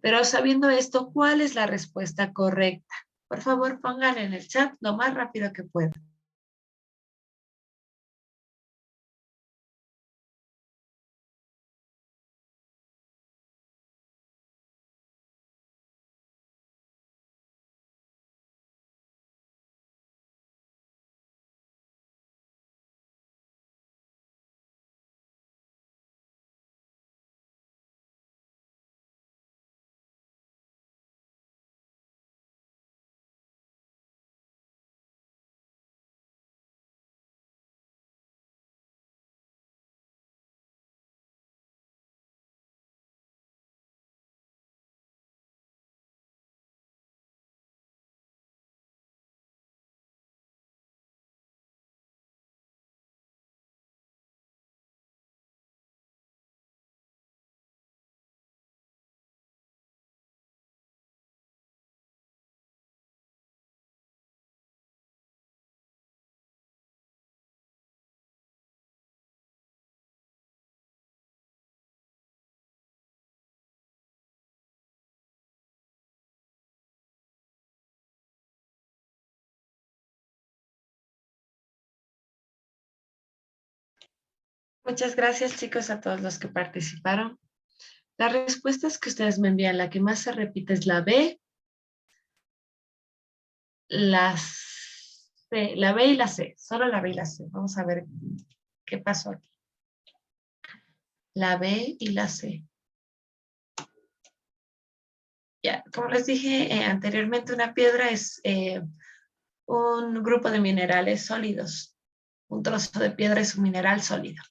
Pero sabiendo esto, ¿cuál es la respuesta correcta? Por favor, pongan en el chat lo más rápido que puedan. Muchas gracias, chicos, a todos los que participaron. Las respuestas que ustedes me envían, la que más se repite es la B, la B y la C, solo la B y la C. Vamos a ver qué pasó aquí. La B y la C. Ya, como les dije anteriormente, una piedra es un grupo de minerales sólidos. Un trozo de piedra es un mineral sólido.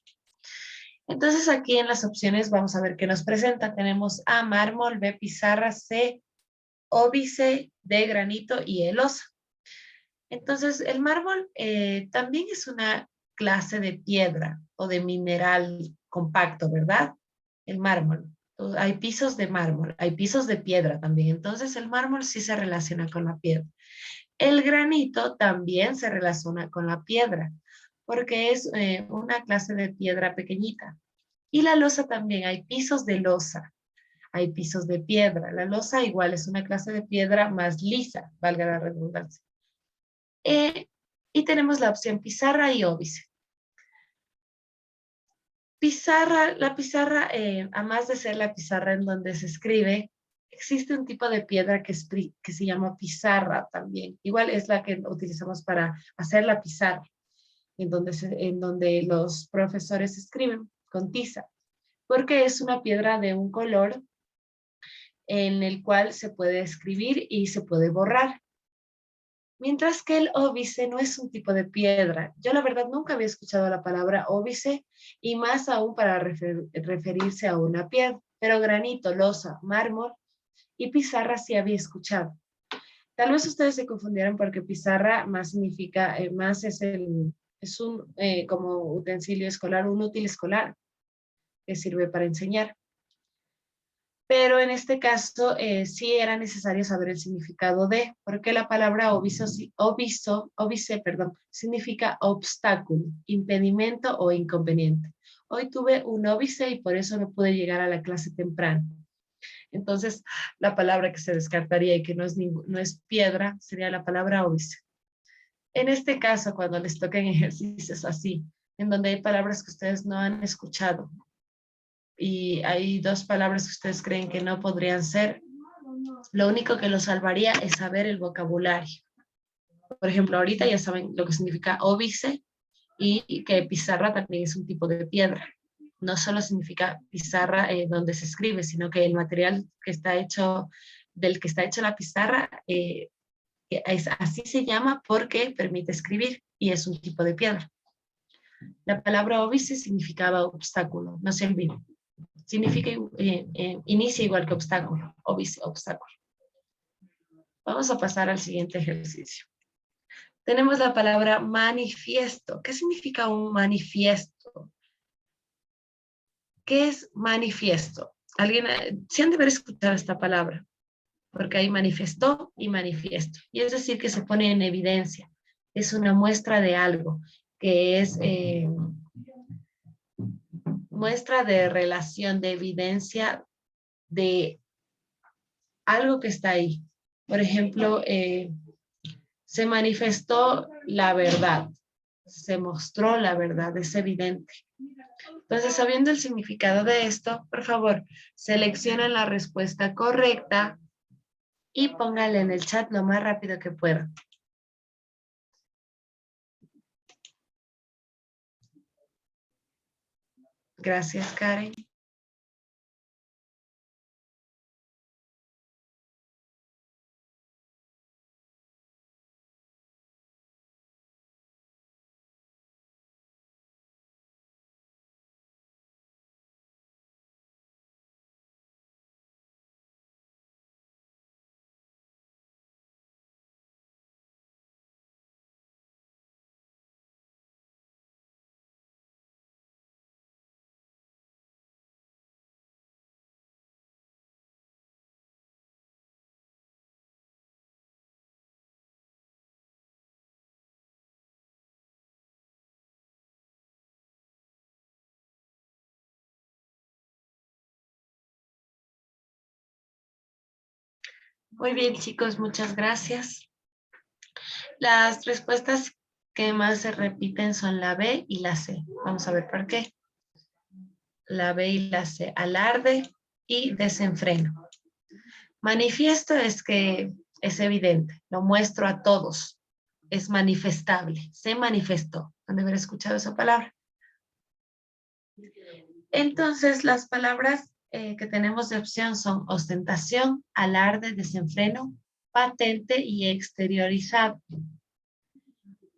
Entonces aquí en las opciones vamos a ver qué nos presenta. Tenemos A, mármol, B, pizarra, C, óbice, D, granito y E, losa. Entonces el mármol también es una clase de piedra o de mineral compacto, ¿verdad? El mármol. Hay pisos de mármol, hay pisos de piedra también. Entonces el mármol sí se relaciona con la piedra. El granito también se relaciona con la piedra, porque es una clase de piedra pequeñita. Y la losa también, hay pisos de losa, hay pisos de piedra. La losa igual es una clase de piedra más lisa, valga la redundancia. Y tenemos la opción pizarra y óbice. Pizarra, la pizarra, además de ser la pizarra en donde se escribe, existe un tipo de piedra que se llama pizarra también. Igual es la que utilizamos para hacer la pizarra, en donde los profesores escriben con tiza, porque es una piedra de un color en el cual se puede escribir y se puede borrar. Mientras que el óbice no es un tipo de piedra. Yo la verdad nunca había escuchado la palabra óbice y más aún para referirse a una piedra, pero granito, losa, mármol y pizarra sí había escuchado. Tal vez ustedes se confundieron porque pizarra más significa, más es un como utensilio escolar, un útil escolar que sirve para enseñar. Pero en este caso sí era necesario saber el significado de, porque la palabra óbice, perdón, significa obstáculo, impedimento o inconveniente. Hoy tuve un óbice y por eso no pude llegar a la clase temprano. Entonces, la palabra que se descartaría y que no es piedra sería la palabra óbice. En este caso, cuando les toquen ejercicios así, en donde hay palabras que ustedes no han escuchado, y hay dos palabras que ustedes creen que no podrían ser, lo único que los salvaría es saber el vocabulario. Por ejemplo, ahorita ya saben lo que significa óbice y que pizarra también es un tipo de piedra. No solo significa pizarra donde se escribe, sino que el material que está hecho, del que está hecha la pizarra, así se llama porque permite escribir y es un tipo de piedra. La palabra óbice significaba obstáculo, no se olviden. Significa, inicia igual que obstáculo, obstáculo. Vamos a pasar al siguiente ejercicio. Tenemos la palabra manifiesto. ¿Qué significa un manifiesto? ¿Qué es manifiesto? Alguien, sí han de haber escuchado esta palabra, porque hay manifestó y manifiesto. Y es decir, que se pone en evidencia. Es una muestra de algo, que es muestra de relación, de evidencia de algo que está ahí. Por ejemplo, se manifestó la verdad, se mostró la verdad, es evidente. Entonces, sabiendo el significado de esto, por favor, seleccionen la respuesta correcta y pónganla en el chat lo más rápido que puedan. Gracias, Karen. Muy bien, chicos, muchas gracias. Las respuestas que más se repiten son la B y la C. Vamos a ver por qué. La B y la C, alarde y desenfreno. Manifiesto es que es evidente, lo muestro a todos, es manifestable, se manifestó. Han de haber escuchado esa palabra. Entonces, las palabras que tenemos de opción son ostentación, alarde, desenfreno, patente y exteriorizado.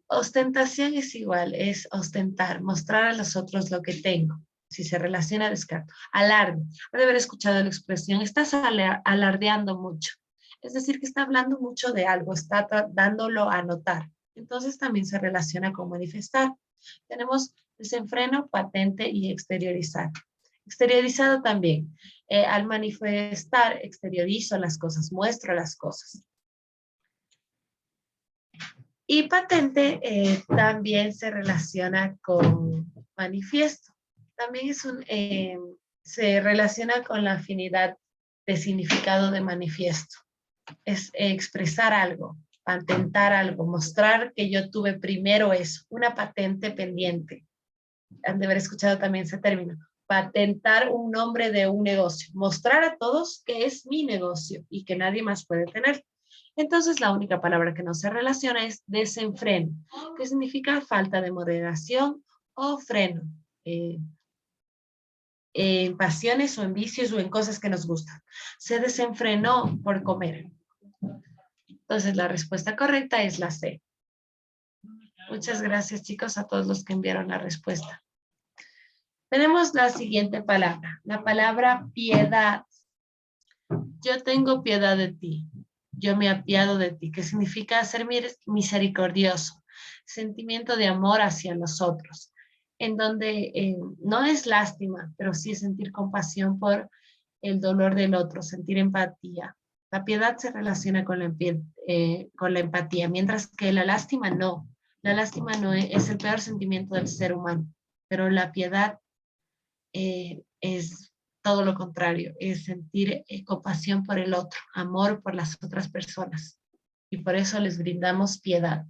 Ostentación es igual, es ostentar, mostrar a los otros lo que tengo. Si se relaciona, descarto. Alarde. Han de haber escuchado la expresión, estás alardeando mucho. Es decir, que está hablando mucho de algo, está dándolo a notar. Entonces también se relaciona con manifestar. Tenemos desenfreno, patente y exteriorizar. Exteriorizado también. Al manifestar, exteriorizo las cosas, muestro las cosas. Y patente también se relaciona con manifiesto. También se relaciona con la afinidad de significado de manifiesto. Es expresar algo, patentar algo, mostrar que yo tuve primero eso, una patente pendiente. Han de haber escuchado también ese término. Patentar un nombre de un negocio, mostrar a todos que es mi negocio y que nadie más puede tener. Entonces, la única palabra que no se relaciona es desenfreno, que significa falta de moderación o freno, eh, en pasiones o en vicios o en cosas que nos gustan. Se desenfrenó por comer. Entonces, la respuesta correcta es la C. Muchas gracias, chicos, a todos los que enviaron la respuesta. Tenemos la siguiente palabra, la palabra piedad. Yo tengo piedad de ti. Yo me apiado de ti, que significa ser misericordioso, sentimiento de amor hacia los otros, en donde no es lástima, pero sí es sentir compasión por el dolor del otro, sentir empatía. La piedad se relaciona con la empatía, mientras que la lástima no. La lástima no es el peor sentimiento del ser humano, pero la piedad es todo lo contrario, es sentir compasión por el otro, amor por las otras personas. Y por eso les brindamos piedad.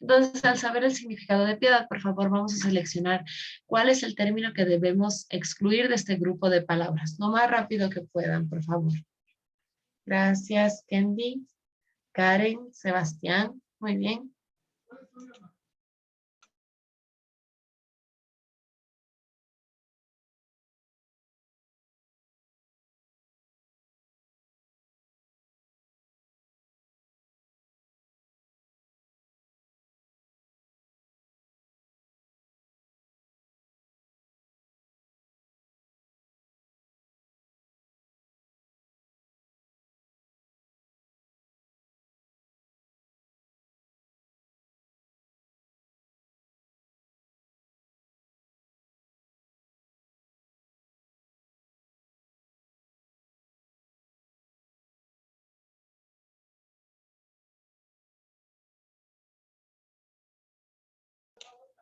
Entonces, al saber el significado de piedad, por favor, vamos a seleccionar cuál es el término que debemos excluir de este grupo de palabras. Lo más rápido que puedan, por favor. Gracias, Kendi, Karen, Sebastián. Muy bien.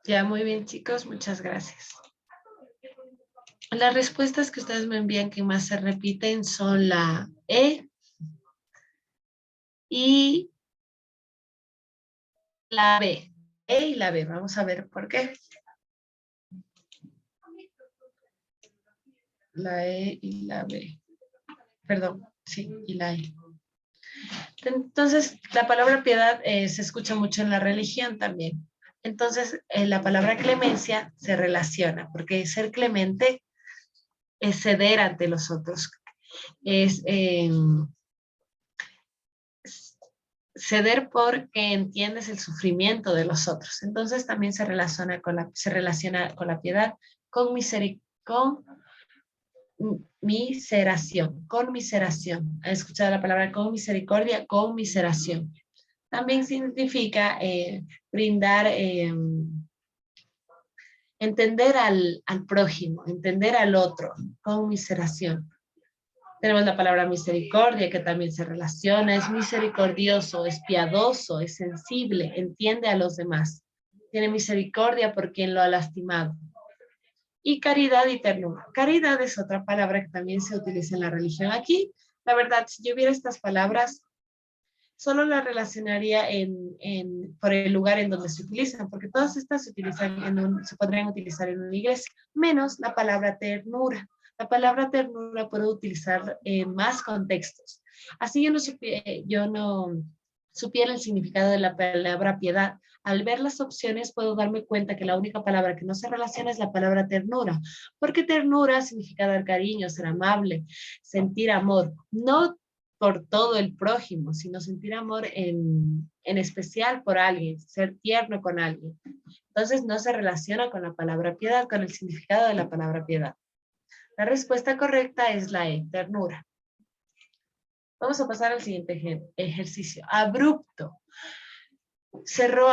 Ya, muy bien, chicos. Muchas gracias. Las respuestas que ustedes me envían que más se repiten son la E y la B. E y la B. Vamos a ver por qué. La E y la B. Perdón, sí, y la E. Entonces, la palabra piedad se escucha mucho en la religión también. Entonces, la palabra clemencia se relaciona, porque ser clemente es ceder ante los otros, es ceder porque entiendes el sufrimiento de los otros. Entonces, también se relaciona con la piedad, con conmiseración. ¿Has escuchado la palabra con misericordia? Conmiseración. También significa brindar, entender al prójimo, entender al otro, conmiseración. Tenemos la palabra misericordia, que también se relaciona, es misericordioso, es piadoso, es sensible, entiende a los demás. Tiene misericordia por quien lo ha lastimado. Y caridad y ternura. Caridad es otra palabra que también se utiliza en la religión. Aquí, la verdad, si yo viera estas palabras, solo las relacionaría por el lugar en donde se utilizan, porque todas estas se podrían utilizar en una iglesia, menos la palabra ternura. La palabra ternura puedo utilizar en más contextos. Así yo no supiera el significado de la palabra piedad. Al ver las opciones puedo darme cuenta que la única palabra que no se relaciona es la palabra ternura, porque ternura significa dar cariño, ser amable, sentir amor. No por todo el prójimo, sino sentir amor en especial por alguien, ser tierno con alguien. Entonces no se relaciona con la palabra piedad, con el significado de la palabra piedad. La respuesta correcta es la E, ternura. Vamos a pasar al siguiente ejercicio. Abrupto. Cerró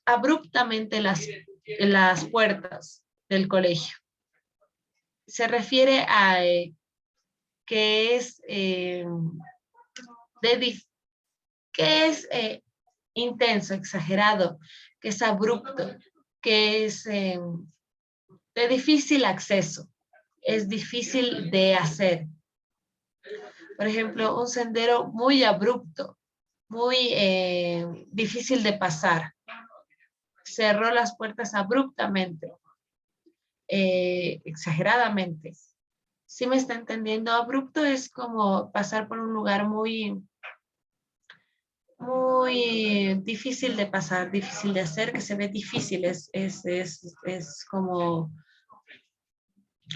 abruptamente las puertas del colegio. Se refiere a que es que es intenso, exagerado, que es abrupto, que es de difícil acceso, es difícil de hacer. Por ejemplo, un sendero muy abrupto, muy difícil de pasar. Cerró las puertas abruptamente, exageradamente. ¿Sí me está entendiendo? Abrupto es como pasar por un lugar muy difícil de pasar, difícil de hacer, que se ve difícil, es como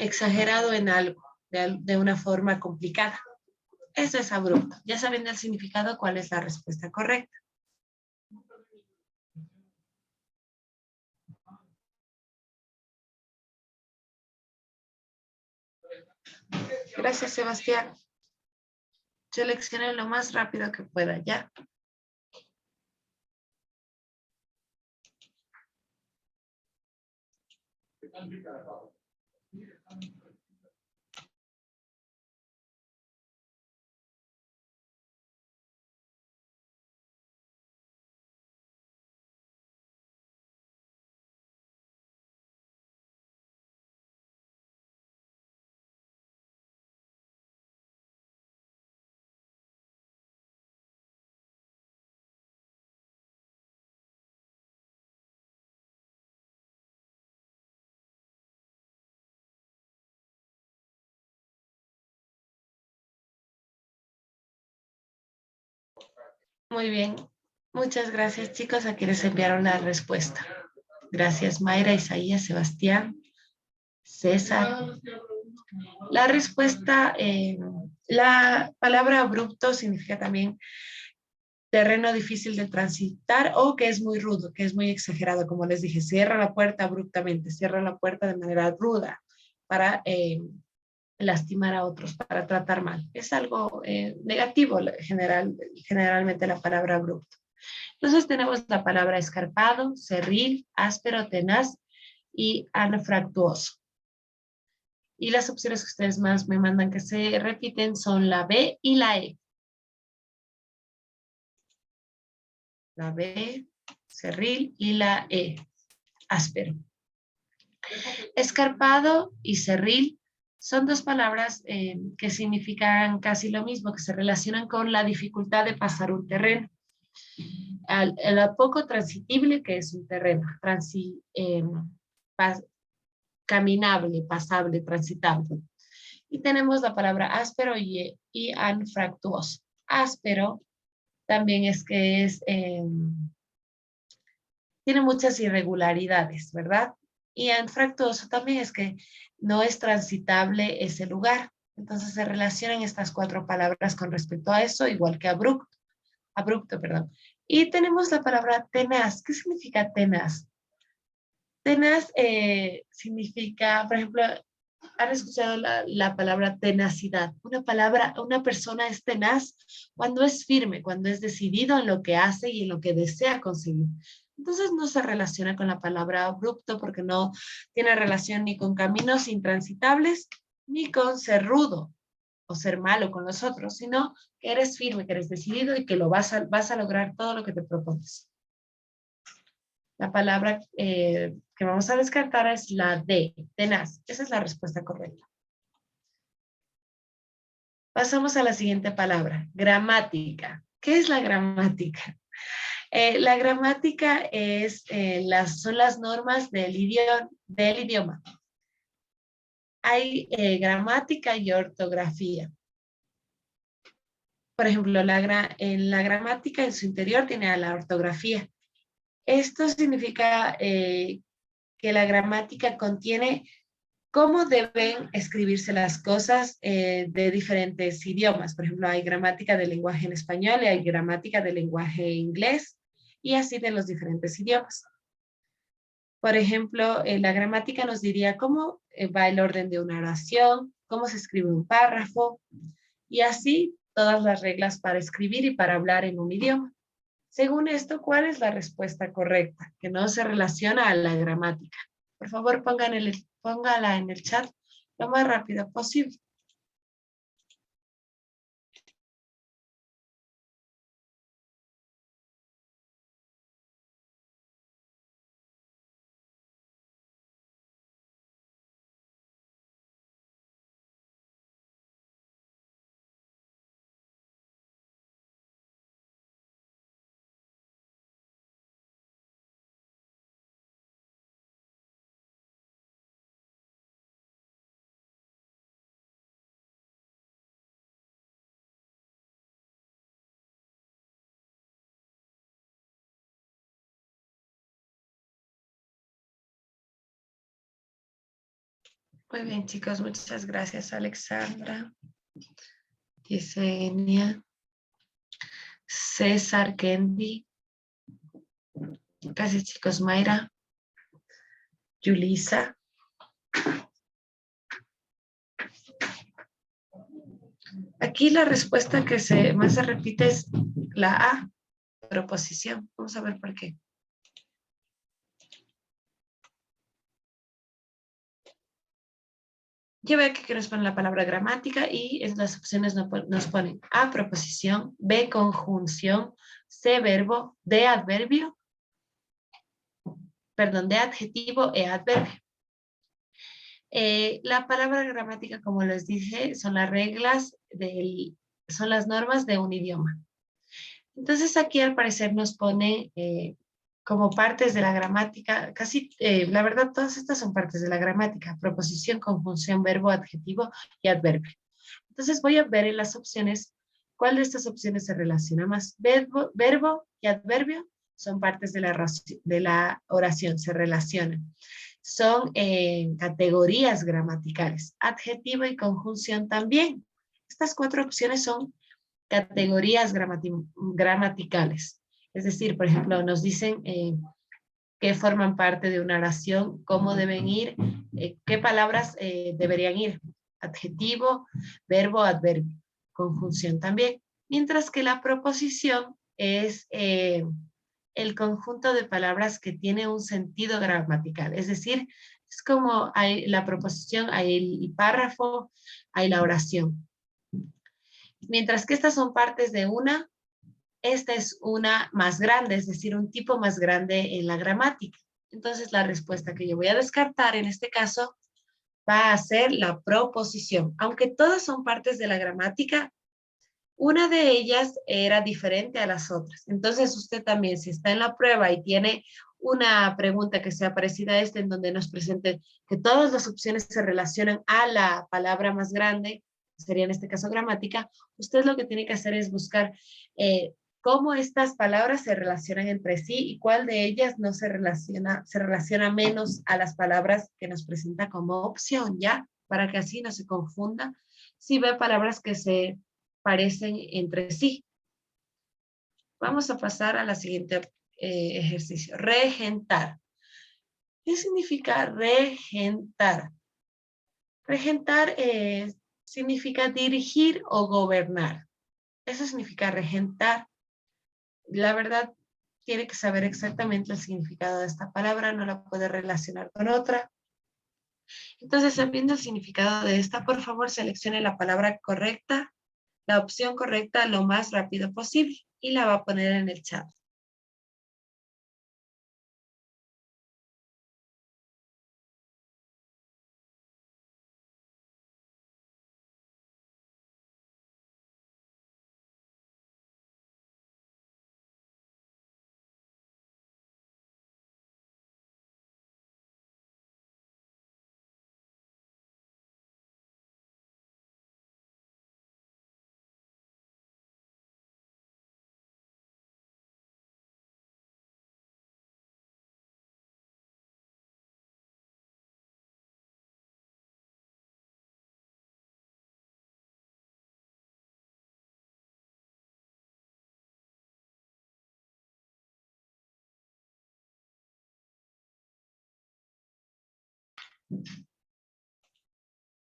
exagerado en algo, de una forma complicada. Eso es abrupto. Ya sabiendo el significado, ¿cuál es la respuesta correcta? Gracias, Sebastián. Seleccione lo más rápido que pueda, ¿ya? Muy bien. Muchas gracias, chicos, a quienes enviaron la respuesta. Gracias, Mayra, Isaías, Sebastián, César. La respuesta, la palabra abrupto significa también terreno difícil de transitar o que es muy rudo, que es muy exagerado. Como les dije, cierra la puerta abruptamente, cierra la puerta de manera ruda para lastimar a otros, para tratar mal. Es algo negativo generalmente la palabra abrupto. Entonces tenemos la palabra escarpado, cerril, áspero, tenaz y anfractuoso. Y las opciones que ustedes más me mandan que se repiten son la B y la E. La B, cerril, y la E, áspero. Escarpado y cerril Son dos palabras que significan casi lo mismo, que se relacionan con la dificultad de pasar un terreno. A lo poco transitible que es un terreno, pas, caminable, pasable, transitable. Y tenemos la palabra áspero y anfractuoso. Áspero también es que tiene muchas irregularidades, ¿verdad? Y anfractuoso también es que no es transitable ese lugar. Entonces se relacionan estas cuatro palabras con respecto a eso, igual que abrupto, perdón. Y tenemos la palabra tenaz. ¿Qué significa tenaz? Tenaz significa, por ejemplo, ¿han escuchado la palabra tenacidad? Una persona es tenaz cuando es firme, cuando es decidido en lo que hace y en lo que desea conseguir. Entonces no se relaciona con la palabra abrupto porque no tiene relación ni con caminos intransitables ni con ser rudo o ser malo con los otros, sino que eres firme, que eres decidido y que vas a lograr todo lo que te propones. La palabra que vamos a descartar es la D, tenaz. Esa es la respuesta correcta. Pasamos a la siguiente palabra, gramática. ¿Qué es la gramática? La gramática son las normas del idioma. Hay gramática y ortografía. Por ejemplo, en la gramática en su interior tiene a la ortografía. Esto significa que la gramática contiene cómo deben escribirse las cosas de diferentes idiomas. Por ejemplo, hay gramática del lenguaje en español y hay gramática del lenguaje inglés y así de los diferentes idiomas. Por ejemplo, la gramática nos diría cómo va el orden de una oración, cómo se escribe un párrafo y así todas las reglas para escribir y para hablar en un idioma. Según esto, ¿cuál es la respuesta correcta? Que no se relaciona a la gramática. Por favor, póngala en el chat lo más rápido posible. Muy bien, chicos, muchas gracias, Alexandra, Yesenia, César, Kendi, gracias, chicos, Mayra, Yulisa. Aquí la respuesta que más se repite es la A, proposición. Vamos a ver por qué. Yo veo que nos ponen la palabra gramática y en las opciones nos ponen A, proposición, B, conjunción, C, verbo, D, adverbio, perdón, D, adjetivo, E, adverbio. La palabra gramática, como les dije, son las reglas, son las normas de un idioma. Entonces aquí al parecer nos pone como partes de la gramática, la verdad todas estas son partes de la gramática, proposición, conjunción, verbo, adjetivo y adverbio. Entonces voy a ver en las opciones cuál de estas opciones se relaciona más. Verbo y adverbio son partes de la oración, se relacionan. Son categorías gramaticales. Adjetivo y conjunción también. Estas cuatro opciones son categorías gramaticales. Es decir, por ejemplo, nos dicen que forman parte de una oración, cómo deben ir, qué palabras deberían ir. Adjetivo, verbo, adverbio. Conjunción también. Mientras que la proposición es el conjunto de palabras que tiene un sentido gramatical. Es decir, es como hay la proposición, hay el párrafo, hay la oración. Mientras que estas son partes de una, esta es una más grande, es decir, un tipo más grande en la gramática. Entonces, la respuesta que yo voy a descartar en este caso va a ser la proposición. Aunque todas son partes de la gramática, una de ellas era diferente a las otras. Entonces usted también, si está en la prueba y tiene una pregunta que sea parecida a esta, en donde nos presente que todas las opciones se relacionan a la palabra más grande, que sería en este caso gramática, usted lo que tiene que hacer es buscar cómo estas palabras se relacionan entre sí y cuál de ellas no se relaciona menos a las palabras que nos presenta como opción, ¿ya? Para que así no se confunda. Si ve palabras que se parecen entre sí. Vamos a pasar a la siguiente ejercicio. Regentar. ¿Qué significa regentar? Regentar significa dirigir o gobernar. Eso significa regentar. La verdad, tiene que saber exactamente el significado de esta palabra, no la puede relacionar con otra. Entonces, sabiendo el significado de esta, por favor, seleccione la palabra correcta, la opción correcta lo más rápido posible y la va a poner en el chat.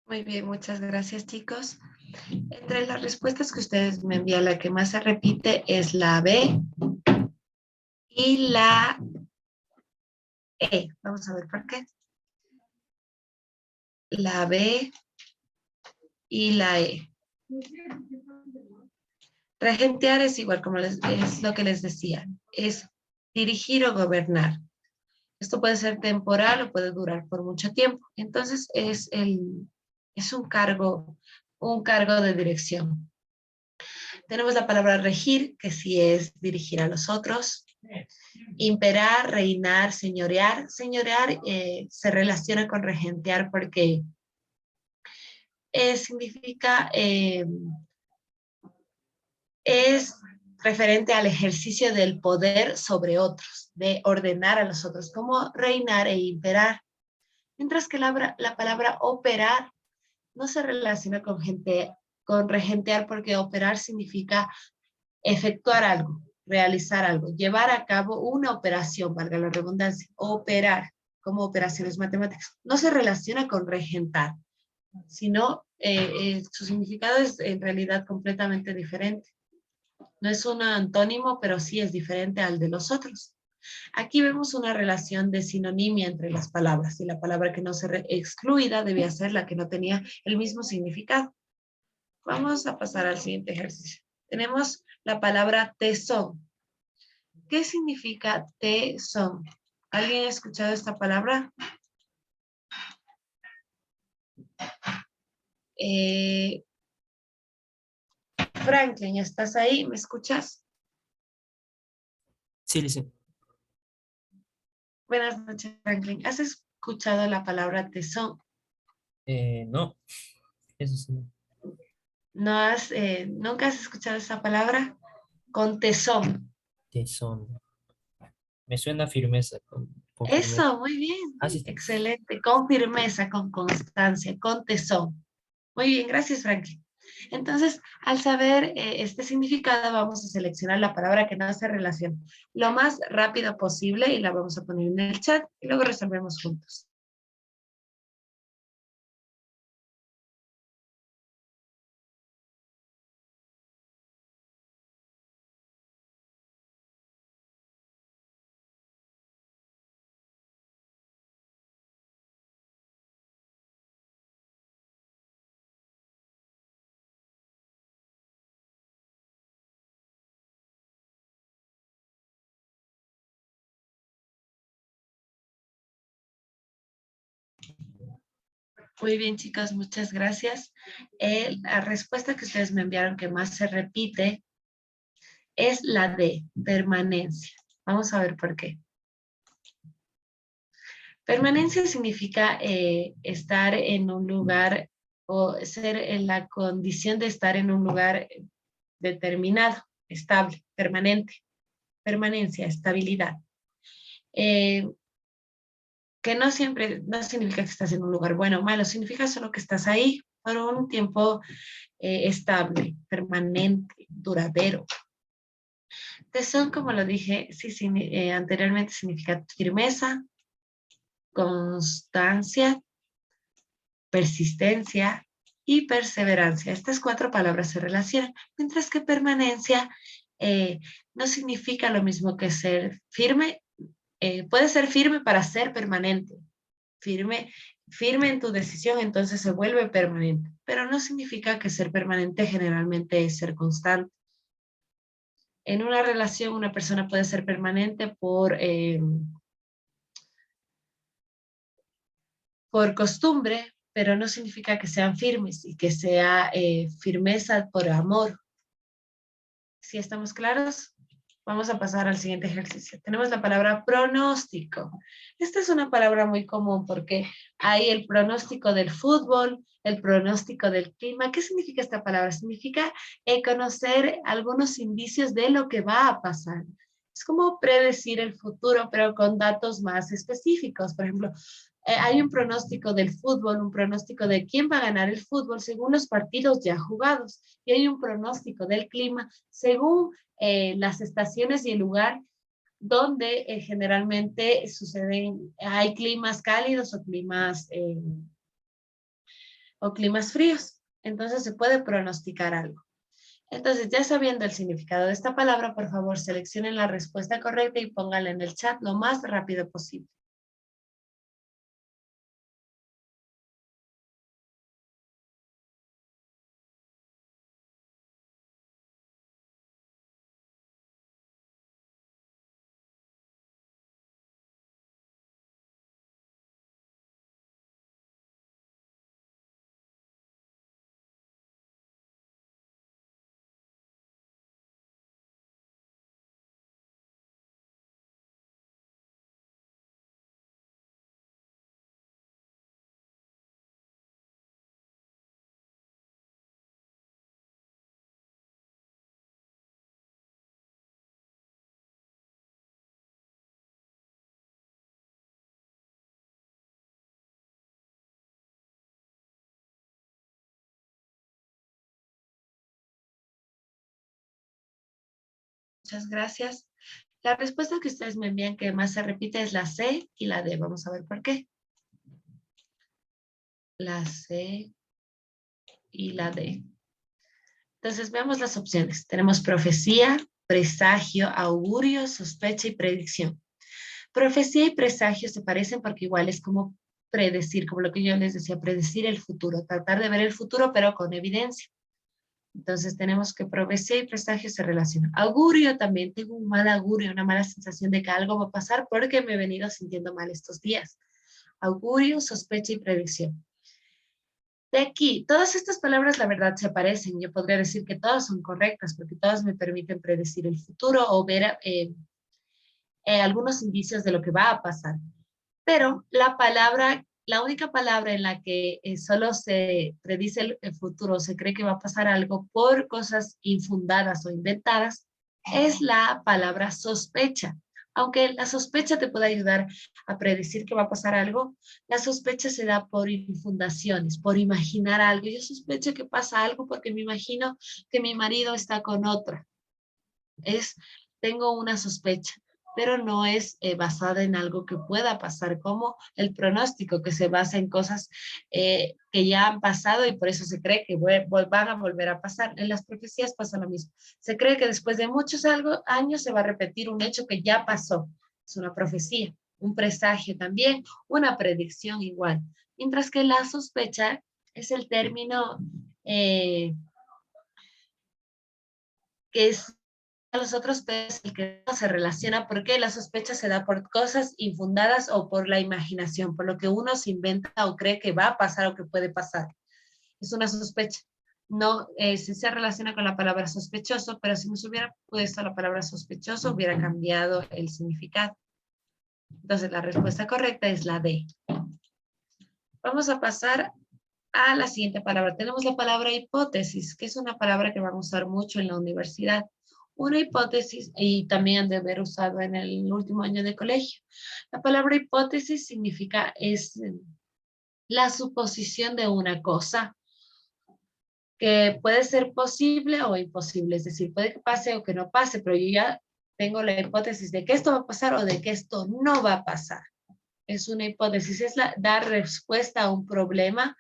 Muy bien, muchas gracias, chicos. Entre las respuestas que ustedes me envían, la que más se repite es la B y la E. Vamos a ver por qué. La B y la E. Regentear es igual, como es lo que les decía, es dirigir o gobernar. Esto puede ser temporal o puede durar por mucho tiempo. Entonces es un cargo de dirección. Tenemos la palabra regir, que sí es dirigir a los otros. Imperar, reinar, señorear. Señorear se relaciona con regentear porque significa, es referente al ejercicio del poder sobre otros, de ordenar a los otros, como reinar e imperar. Mientras que la palabra operar no se relaciona con regentear porque operar significa efectuar algo, realizar algo, llevar a cabo una operación, valga la redundancia, operar como operaciones matemáticas. No se relaciona con regentar, sino su significado es en realidad completamente diferente. No es un antónimo, pero sí es diferente al de los otros. Aquí vemos una relación de sinonimia entre las palabras y la palabra que no se excluida debía ser la que no tenía el mismo significado. Vamos a pasar al siguiente ejercicio. Tenemos la palabra tesón. ¿Qué significa tesón? ¿Alguien ha escuchado esta palabra? Eh, Franklin, ¿estás ahí? ¿Me escuchas? Sí, Lice. Buenas noches, Franklin. ¿Has escuchado la palabra tesón? No, eso sí. ¿No nunca has escuchado esa palabra? Con tesón. Tesón. Me suena firmeza, con firmeza. Eso, muy bien. Ah, sí. Excelente. Con firmeza, con constancia, con tesón. Muy bien, gracias, Franklin. Entonces, al saber este significado, vamos a seleccionar la palabra que no se relaciona lo más rápido posible y la vamos a poner en el chat y luego resolvemos juntos. Muy bien, chicos, muchas gracias. La respuesta que ustedes me enviaron que más se repite es la de permanencia. Vamos a ver por qué. Permanencia significa estar en un lugar o ser en la condición de estar en un lugar determinado, estable, permanente. Permanencia, estabilidad. Eh, que no siempre, no significa que estás en un lugar bueno o malo, significa solo que estás ahí por un tiempo estable, permanente, duradero. Tesón, como lo dije, sí, anteriormente significa firmeza, constancia, persistencia y perseverancia. Estas 4 palabras se relacionan, mientras que permanencia no significa lo mismo que ser firme. Puede ser firme para ser permanente, firme, firme en tu decisión, entonces se vuelve permanente, pero no significa que ser permanente generalmente es ser constante. En una relación, una persona puede ser permanente por costumbre, pero no significa que sean firmes y que sea firmeza por amor. ¿Sí estamos claros? Vamos a pasar al siguiente ejercicio. Tenemos la palabra pronóstico. Esta es una palabra muy común porque hay el pronóstico del fútbol, el pronóstico del clima. ¿Qué significa esta palabra? Significa conocer algunos indicios de lo que va a pasar. Es como predecir el futuro, pero con datos más específicos. Por ejemplo, hay un pronóstico del fútbol, un pronóstico de quién va a ganar el fútbol según los partidos ya jugados. Y hay un pronóstico del clima según las estaciones y el lugar donde generalmente suceden, hay climas cálidos o climas fríos. Entonces se puede pronosticar algo. Entonces, ya sabiendo el significado de esta palabra, por favor, seleccionen la respuesta correcta y pónganla en el chat lo más rápido posible. Muchas gracias. La respuesta que ustedes me envían que más se repite es la C y la D. Vamos a ver por qué. La C y la D. Entonces, veamos las opciones. Tenemos profecía, presagio, augurio, sospecha y predicción. Profecía y presagio se parecen porque igual es como predecir, como lo que yo les decía, predecir el futuro, tratar de ver el futuro, pero con evidencia. Entonces tenemos que profecía y presagio se relacionan. Augurio también, tengo un mal augurio, una mala sensación de que algo va a pasar porque me he venido sintiendo mal estos días. Augurio, sospecha y predicción. De aquí, todas estas palabras la verdad se parecen. Yo podría decir que todas son correctas porque todas me permiten predecir el futuro o ver algunos indicios de lo que va a pasar. Pero la única palabra en la que solo se predice el futuro, se cree que va a pasar algo por cosas infundadas o inventadas, es la palabra sospecha. Aunque la sospecha te puede ayudar a predecir que va a pasar algo, la sospecha se da por infundaciones, por imaginar algo. Yo sospecho que pasa algo porque me imagino que mi marido está con otra. Tengo una sospecha, pero no es basada en algo que pueda pasar, como el pronóstico, que se basa en cosas que ya han pasado y por eso se cree que van a volver a pasar. En las profecías pasa lo mismo. Se cree que después de muchos años se va a repetir un hecho que ya pasó. Es una profecía, un presagio también, una predicción igual. Mientras que la sospecha es el término que es A los otros peces el que no se relaciona porque la sospecha se da por cosas infundadas o por la imaginación, por lo que uno se inventa o cree que va a pasar o que puede pasar. Es una sospecha. No, sí se relaciona con la palabra sospechoso, pero si no se hubiera puesto la palabra sospechoso, hubiera cambiado el significado. Entonces, la respuesta correcta es la D. Vamos a pasar a la siguiente palabra. Tenemos la palabra hipótesis, que es una palabra que vamos a usar mucho en la universidad. Una hipótesis, y también han de haber usado en el último año de colegio. La palabra hipótesis significa es la suposición de una cosa que puede ser posible o imposible, es decir, puede que pase o que no pase, pero yo ya tengo la hipótesis de que esto va a pasar o de que esto no va a pasar. Es una hipótesis, es dar respuesta a un problema,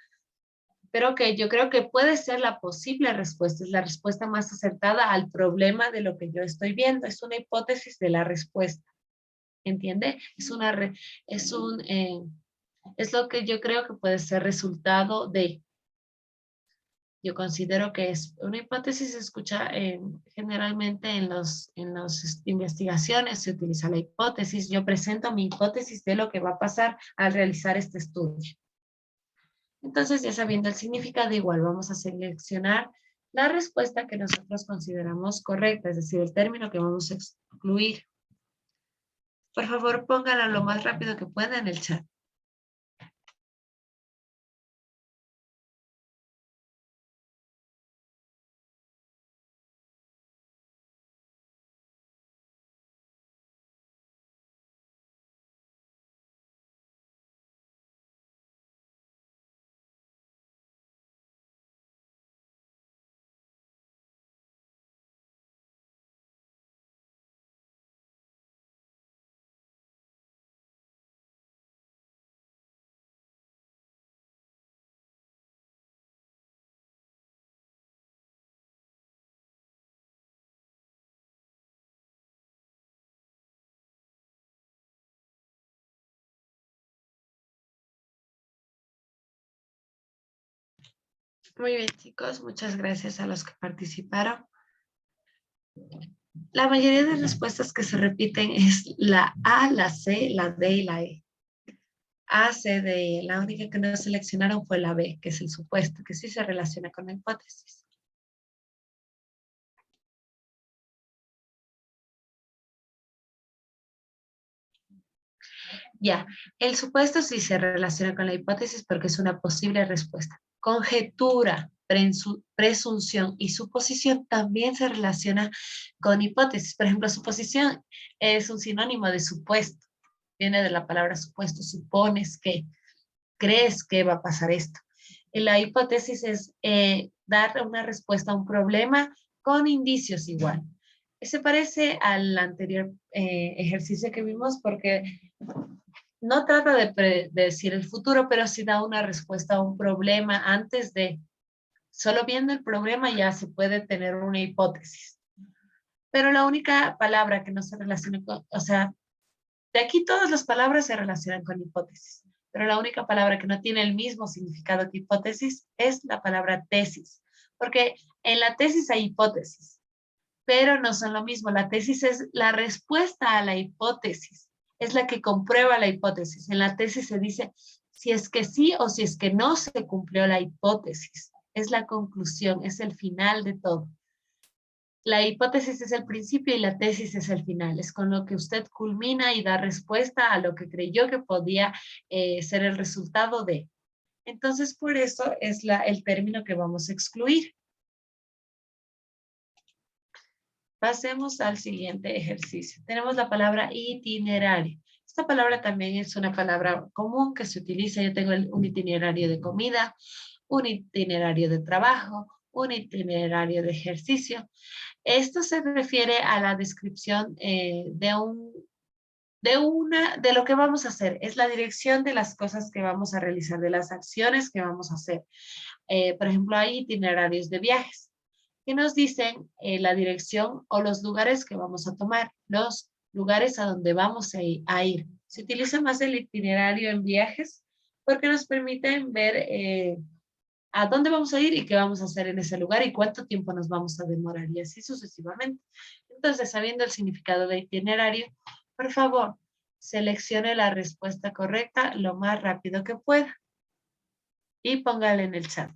pero que yo creo que puede ser la posible respuesta, es la respuesta más acertada al problema de lo que yo estoy viendo, es una hipótesis de la respuesta, ¿entiende? Es lo que yo creo que puede ser resultado de. Yo considero que es una hipótesis, se escucha generalmente en las investigaciones, se utiliza la hipótesis. Yo presento mi hipótesis de lo que va a pasar al realizar este estudio. Entonces, ya sabiendo el significado, igual vamos a seleccionar la respuesta que nosotros consideramos correcta, es decir, el término que vamos a excluir. Por favor, pónganlo lo más rápido que puedan en el chat. Muy bien, chicos, muchas gracias a los que participaron. La mayoría de respuestas que se repiten es la A, la C, la D y la E. A, C, D, E. La única que no seleccionaron fue la B, que es el supuesto, que sí se relaciona con la hipótesis. Ya, el supuesto sí se relaciona con la hipótesis porque es una posible respuesta. Conjetura, presunción y suposición también se relaciona con hipótesis. Por ejemplo, suposición es un sinónimo de supuesto. Viene de la palabra supuesto, supones que, crees que va a pasar esto. Y la hipótesis es dar una respuesta a un problema con indicios igual. Se parece al anterior ejercicio que vimos porque no trata de decir el futuro, pero sí da una respuesta a un problema antes de, solo viendo el problema ya se puede tener una hipótesis. Pero la única palabra que no se relaciona con, o sea, de aquí todas las palabras se relacionan con hipótesis, pero la única palabra que no tiene el mismo significado que hipótesis es la palabra tesis, porque en la tesis hay hipótesis, pero no son lo mismo. La tesis es la respuesta a la hipótesis, es la que comprueba la hipótesis. En la tesis se dice si es que sí o si es que no se cumplió la hipótesis. Es la conclusión, es el final de todo. La hipótesis es el principio y la tesis es el final. Es con lo que usted culmina y da respuesta a lo que creyó que podía ser el resultado de. Entonces, por eso es el término que vamos a excluir. Pasemos al siguiente ejercicio. Tenemos la palabra itinerario. Esta palabra también es una palabra común que se utiliza. Yo tengo un itinerario de comida, un itinerario de trabajo, un itinerario de ejercicio. Esto se refiere a la descripción de lo que vamos a hacer. Es la dirección de las cosas que vamos a realizar, de las acciones que vamos a hacer. Por ejemplo, hay itinerarios de viajes que nos dicen la dirección o los lugares que vamos a tomar, los lugares a donde vamos a ir. Se utiliza más el itinerario en viajes porque nos permiten ver a dónde vamos a ir y qué vamos a hacer en ese lugar y cuánto tiempo nos vamos a demorar y así sucesivamente. Entonces, sabiendo el significado de itinerario, por favor, seleccione la respuesta correcta lo más rápido que pueda y póngala en el chat.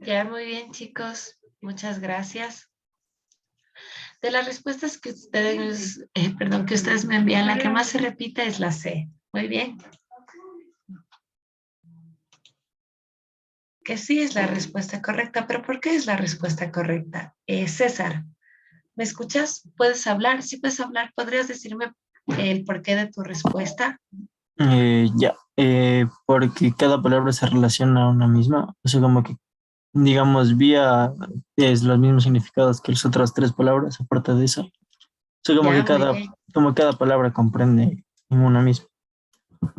Ya, muy bien, chicos. Muchas gracias. De las respuestas que ustedes, que ustedes me envían, la que más se repite es la C. Muy bien. Que sí es la respuesta correcta, pero ¿por qué es la respuesta correcta? César, ¿me escuchas? ¿Puedes hablar? Sí puedes hablar. ¿Podrías decirme el porqué de tu respuesta? Porque cada palabra se relaciona a una misma, o sea, como que, digamos, vía es los mismos significados que las otras tres palabras, aparte de eso. O sea, Ya, muy bien. como cada palabra comprende en una misma.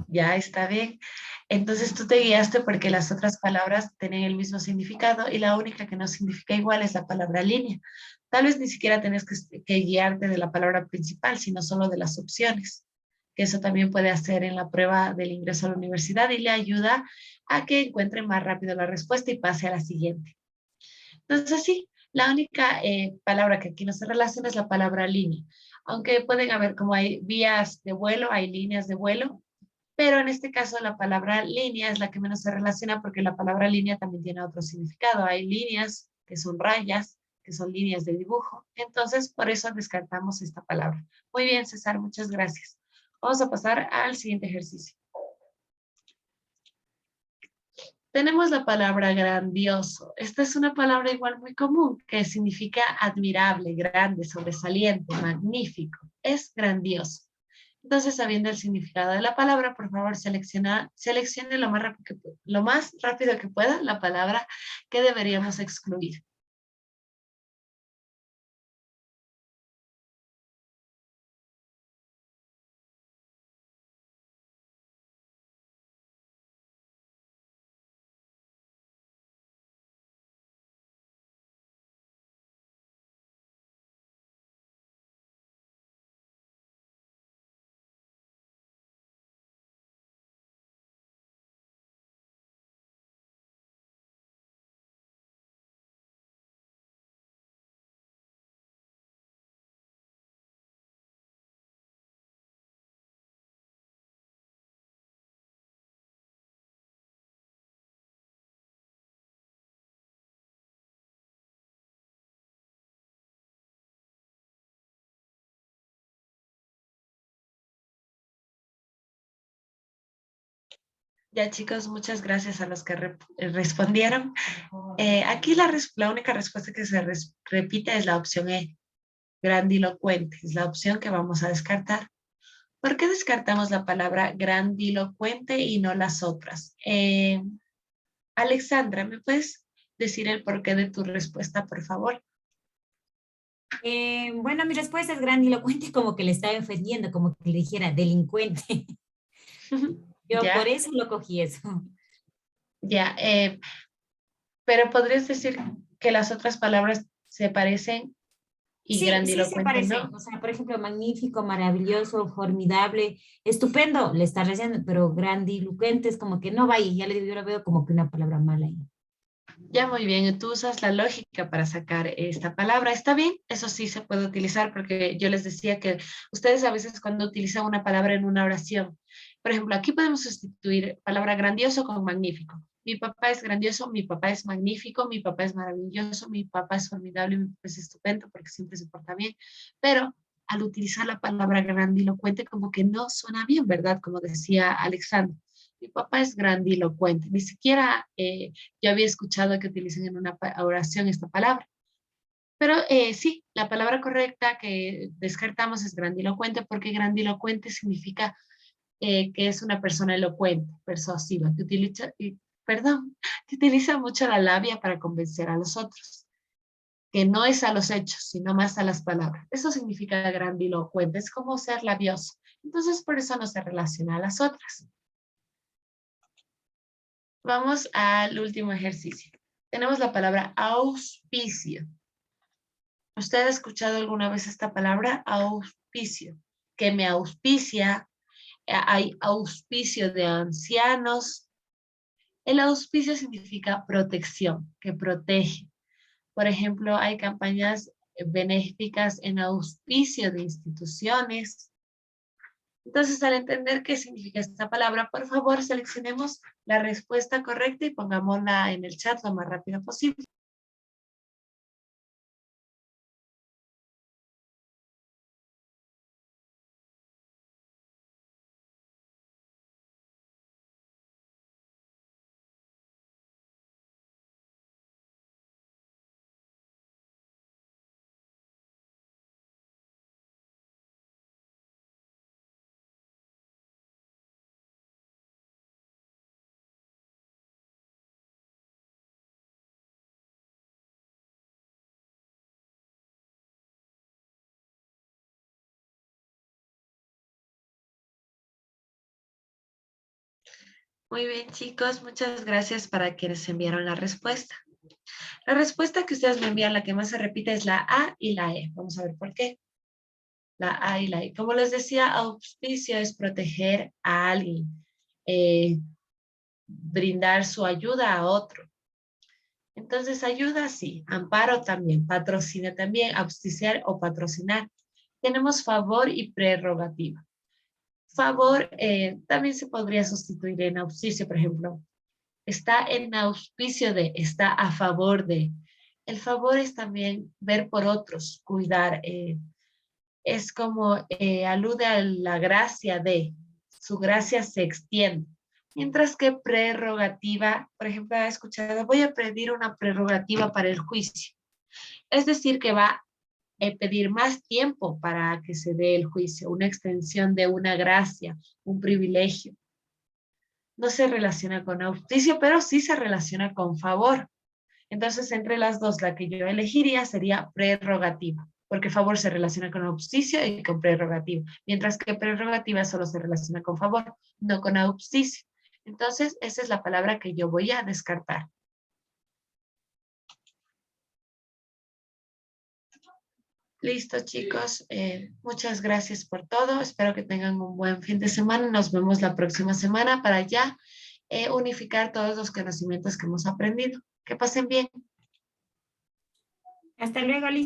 Ya está bien. Entonces tú te guiaste porque las otras palabras tienen el mismo significado y la única que no significa igual es la palabra línea. Tal vez ni siquiera tenés que guiarte de la palabra principal, sino solo de las opciones, que eso también puede hacer en la prueba del ingreso a la universidad y le ayuda a que encuentre más rápido la respuesta y pase a la siguiente. Entonces sí, la única palabra que aquí no se relaciona es la palabra línea, aunque pueden haber como hay vías de vuelo, hay líneas de vuelo, pero en este caso la palabra línea es la que menos se relaciona porque la palabra línea también tiene otro significado. Hay líneas que son rayas, que son líneas de dibujo. Entonces, por eso descartamos esta palabra. Muy bien, César, muchas gracias. Vamos a pasar al siguiente ejercicio. Tenemos la palabra grandioso. Esta es una palabra igual muy común que significa admirable, grande, sobresaliente, magnífico. Es grandioso. Entonces, sabiendo el significado de la palabra, por favor, seleccione lo más rápido que pueda la palabra que deberíamos excluir. Ya, chicos, muchas gracias a los que respondieron. Aquí la única respuesta que se repite es la opción E, grandilocuente. Es la opción que vamos a descartar. ¿Por qué descartamos la palabra grandilocuente y no las otras? Alexandra, ¿me puedes decir el porqué de tu respuesta, por favor? Bueno, mi respuesta es grandilocuente, como que le estaba ofendiendo, como que le dijera delincuente. Yo por Ya, eso lo cogí eso. ya. Pero podrías decir que las otras palabras se parecen y Sí, sí se grandilocuente, parecen. ¿no? O sea, por ejemplo, magnífico, maravilloso, formidable, estupendo, le está diciendo, pero grandilocuente es como que no vaya, ya le digo, yo lo veo como que una palabra mala ahí. Ya muy bien, tú usas la lógica para sacar esta palabra. Está bien, eso sí se puede utilizar porque yo les decía que ustedes a veces cuando utilizan una palabra en una oración, por ejemplo, aquí podemos sustituir palabra grandioso con magnífico. Mi papá es grandioso, mi papá es magnífico, mi papá es maravilloso, mi papá es formidable, mi papá es estupendo porque siempre se porta bien. Pero al utilizar la palabra grandilocuente como que no suena bien, ¿verdad? Como decía Alexandra. Mi papá es grandilocuente. Ni siquiera yo había escuchado que utilicen en una oración esta palabra. Pero sí, la palabra correcta que descartamos es grandilocuente, porque grandilocuente significa que es una persona elocuente, persuasiva, que utiliza mucho la labia para convencer a los otros, que no es a los hechos, sino más a las palabras. Eso significa grandilocuente, es como ser labioso. Entonces, por eso no se relaciona a las otras. Vamos al último ejercicio. Tenemos la palabra auspicio. ¿Usted ha escuchado alguna vez esta palabra? Auspicio. Que me auspicia. Hay auspicio de ancianos. El auspicio significa protección, que protege. Por ejemplo, hay campañas benéficas en auspicio de instituciones. Entonces, al entender qué significa esta palabra, por favor, seleccionemos la respuesta correcta y pongámosla en el chat lo más rápido posible. Muy bien, chicos, muchas gracias para quienes enviaron la respuesta. La respuesta que ustedes me envían, la que más se repite es la A y la E. Vamos a ver por qué. La A y la E. Como les decía, auspicio es proteger a alguien, brindar su ayuda a otro. Entonces, ayuda sí, amparo también, patrocina también, auspiciar o patrocinar. Tenemos favor y prerrogativa. Favor también se podría sustituir en auspicio, por ejemplo. Está en auspicio de, está a favor de. El favor es también ver por otros, cuidar. Es como alude a la gracia de, su gracia se extiende. Mientras que prerrogativa, por ejemplo, he escuchado, voy a pedir una prerrogativa para el juicio. Es decir, que va a pedir más tiempo para que se dé el juicio, una extensión de una gracia, un privilegio. No se relaciona con auspicio, pero sí se relaciona con favor. Entonces, entre las dos, la que yo elegiría sería prerrogativa, porque favor se relaciona con auspicio y con prerrogativa, mientras que prerrogativa solo se relaciona con favor, no con auspicio. Entonces, esa es la palabra que yo voy a descartar. Listo, chicos. Muchas gracias por todo. Espero que tengan un buen fin de semana. Nos vemos la próxima semana para ya unificar todos los conocimientos que hemos aprendido. Que pasen bien. Hasta luego, Liz.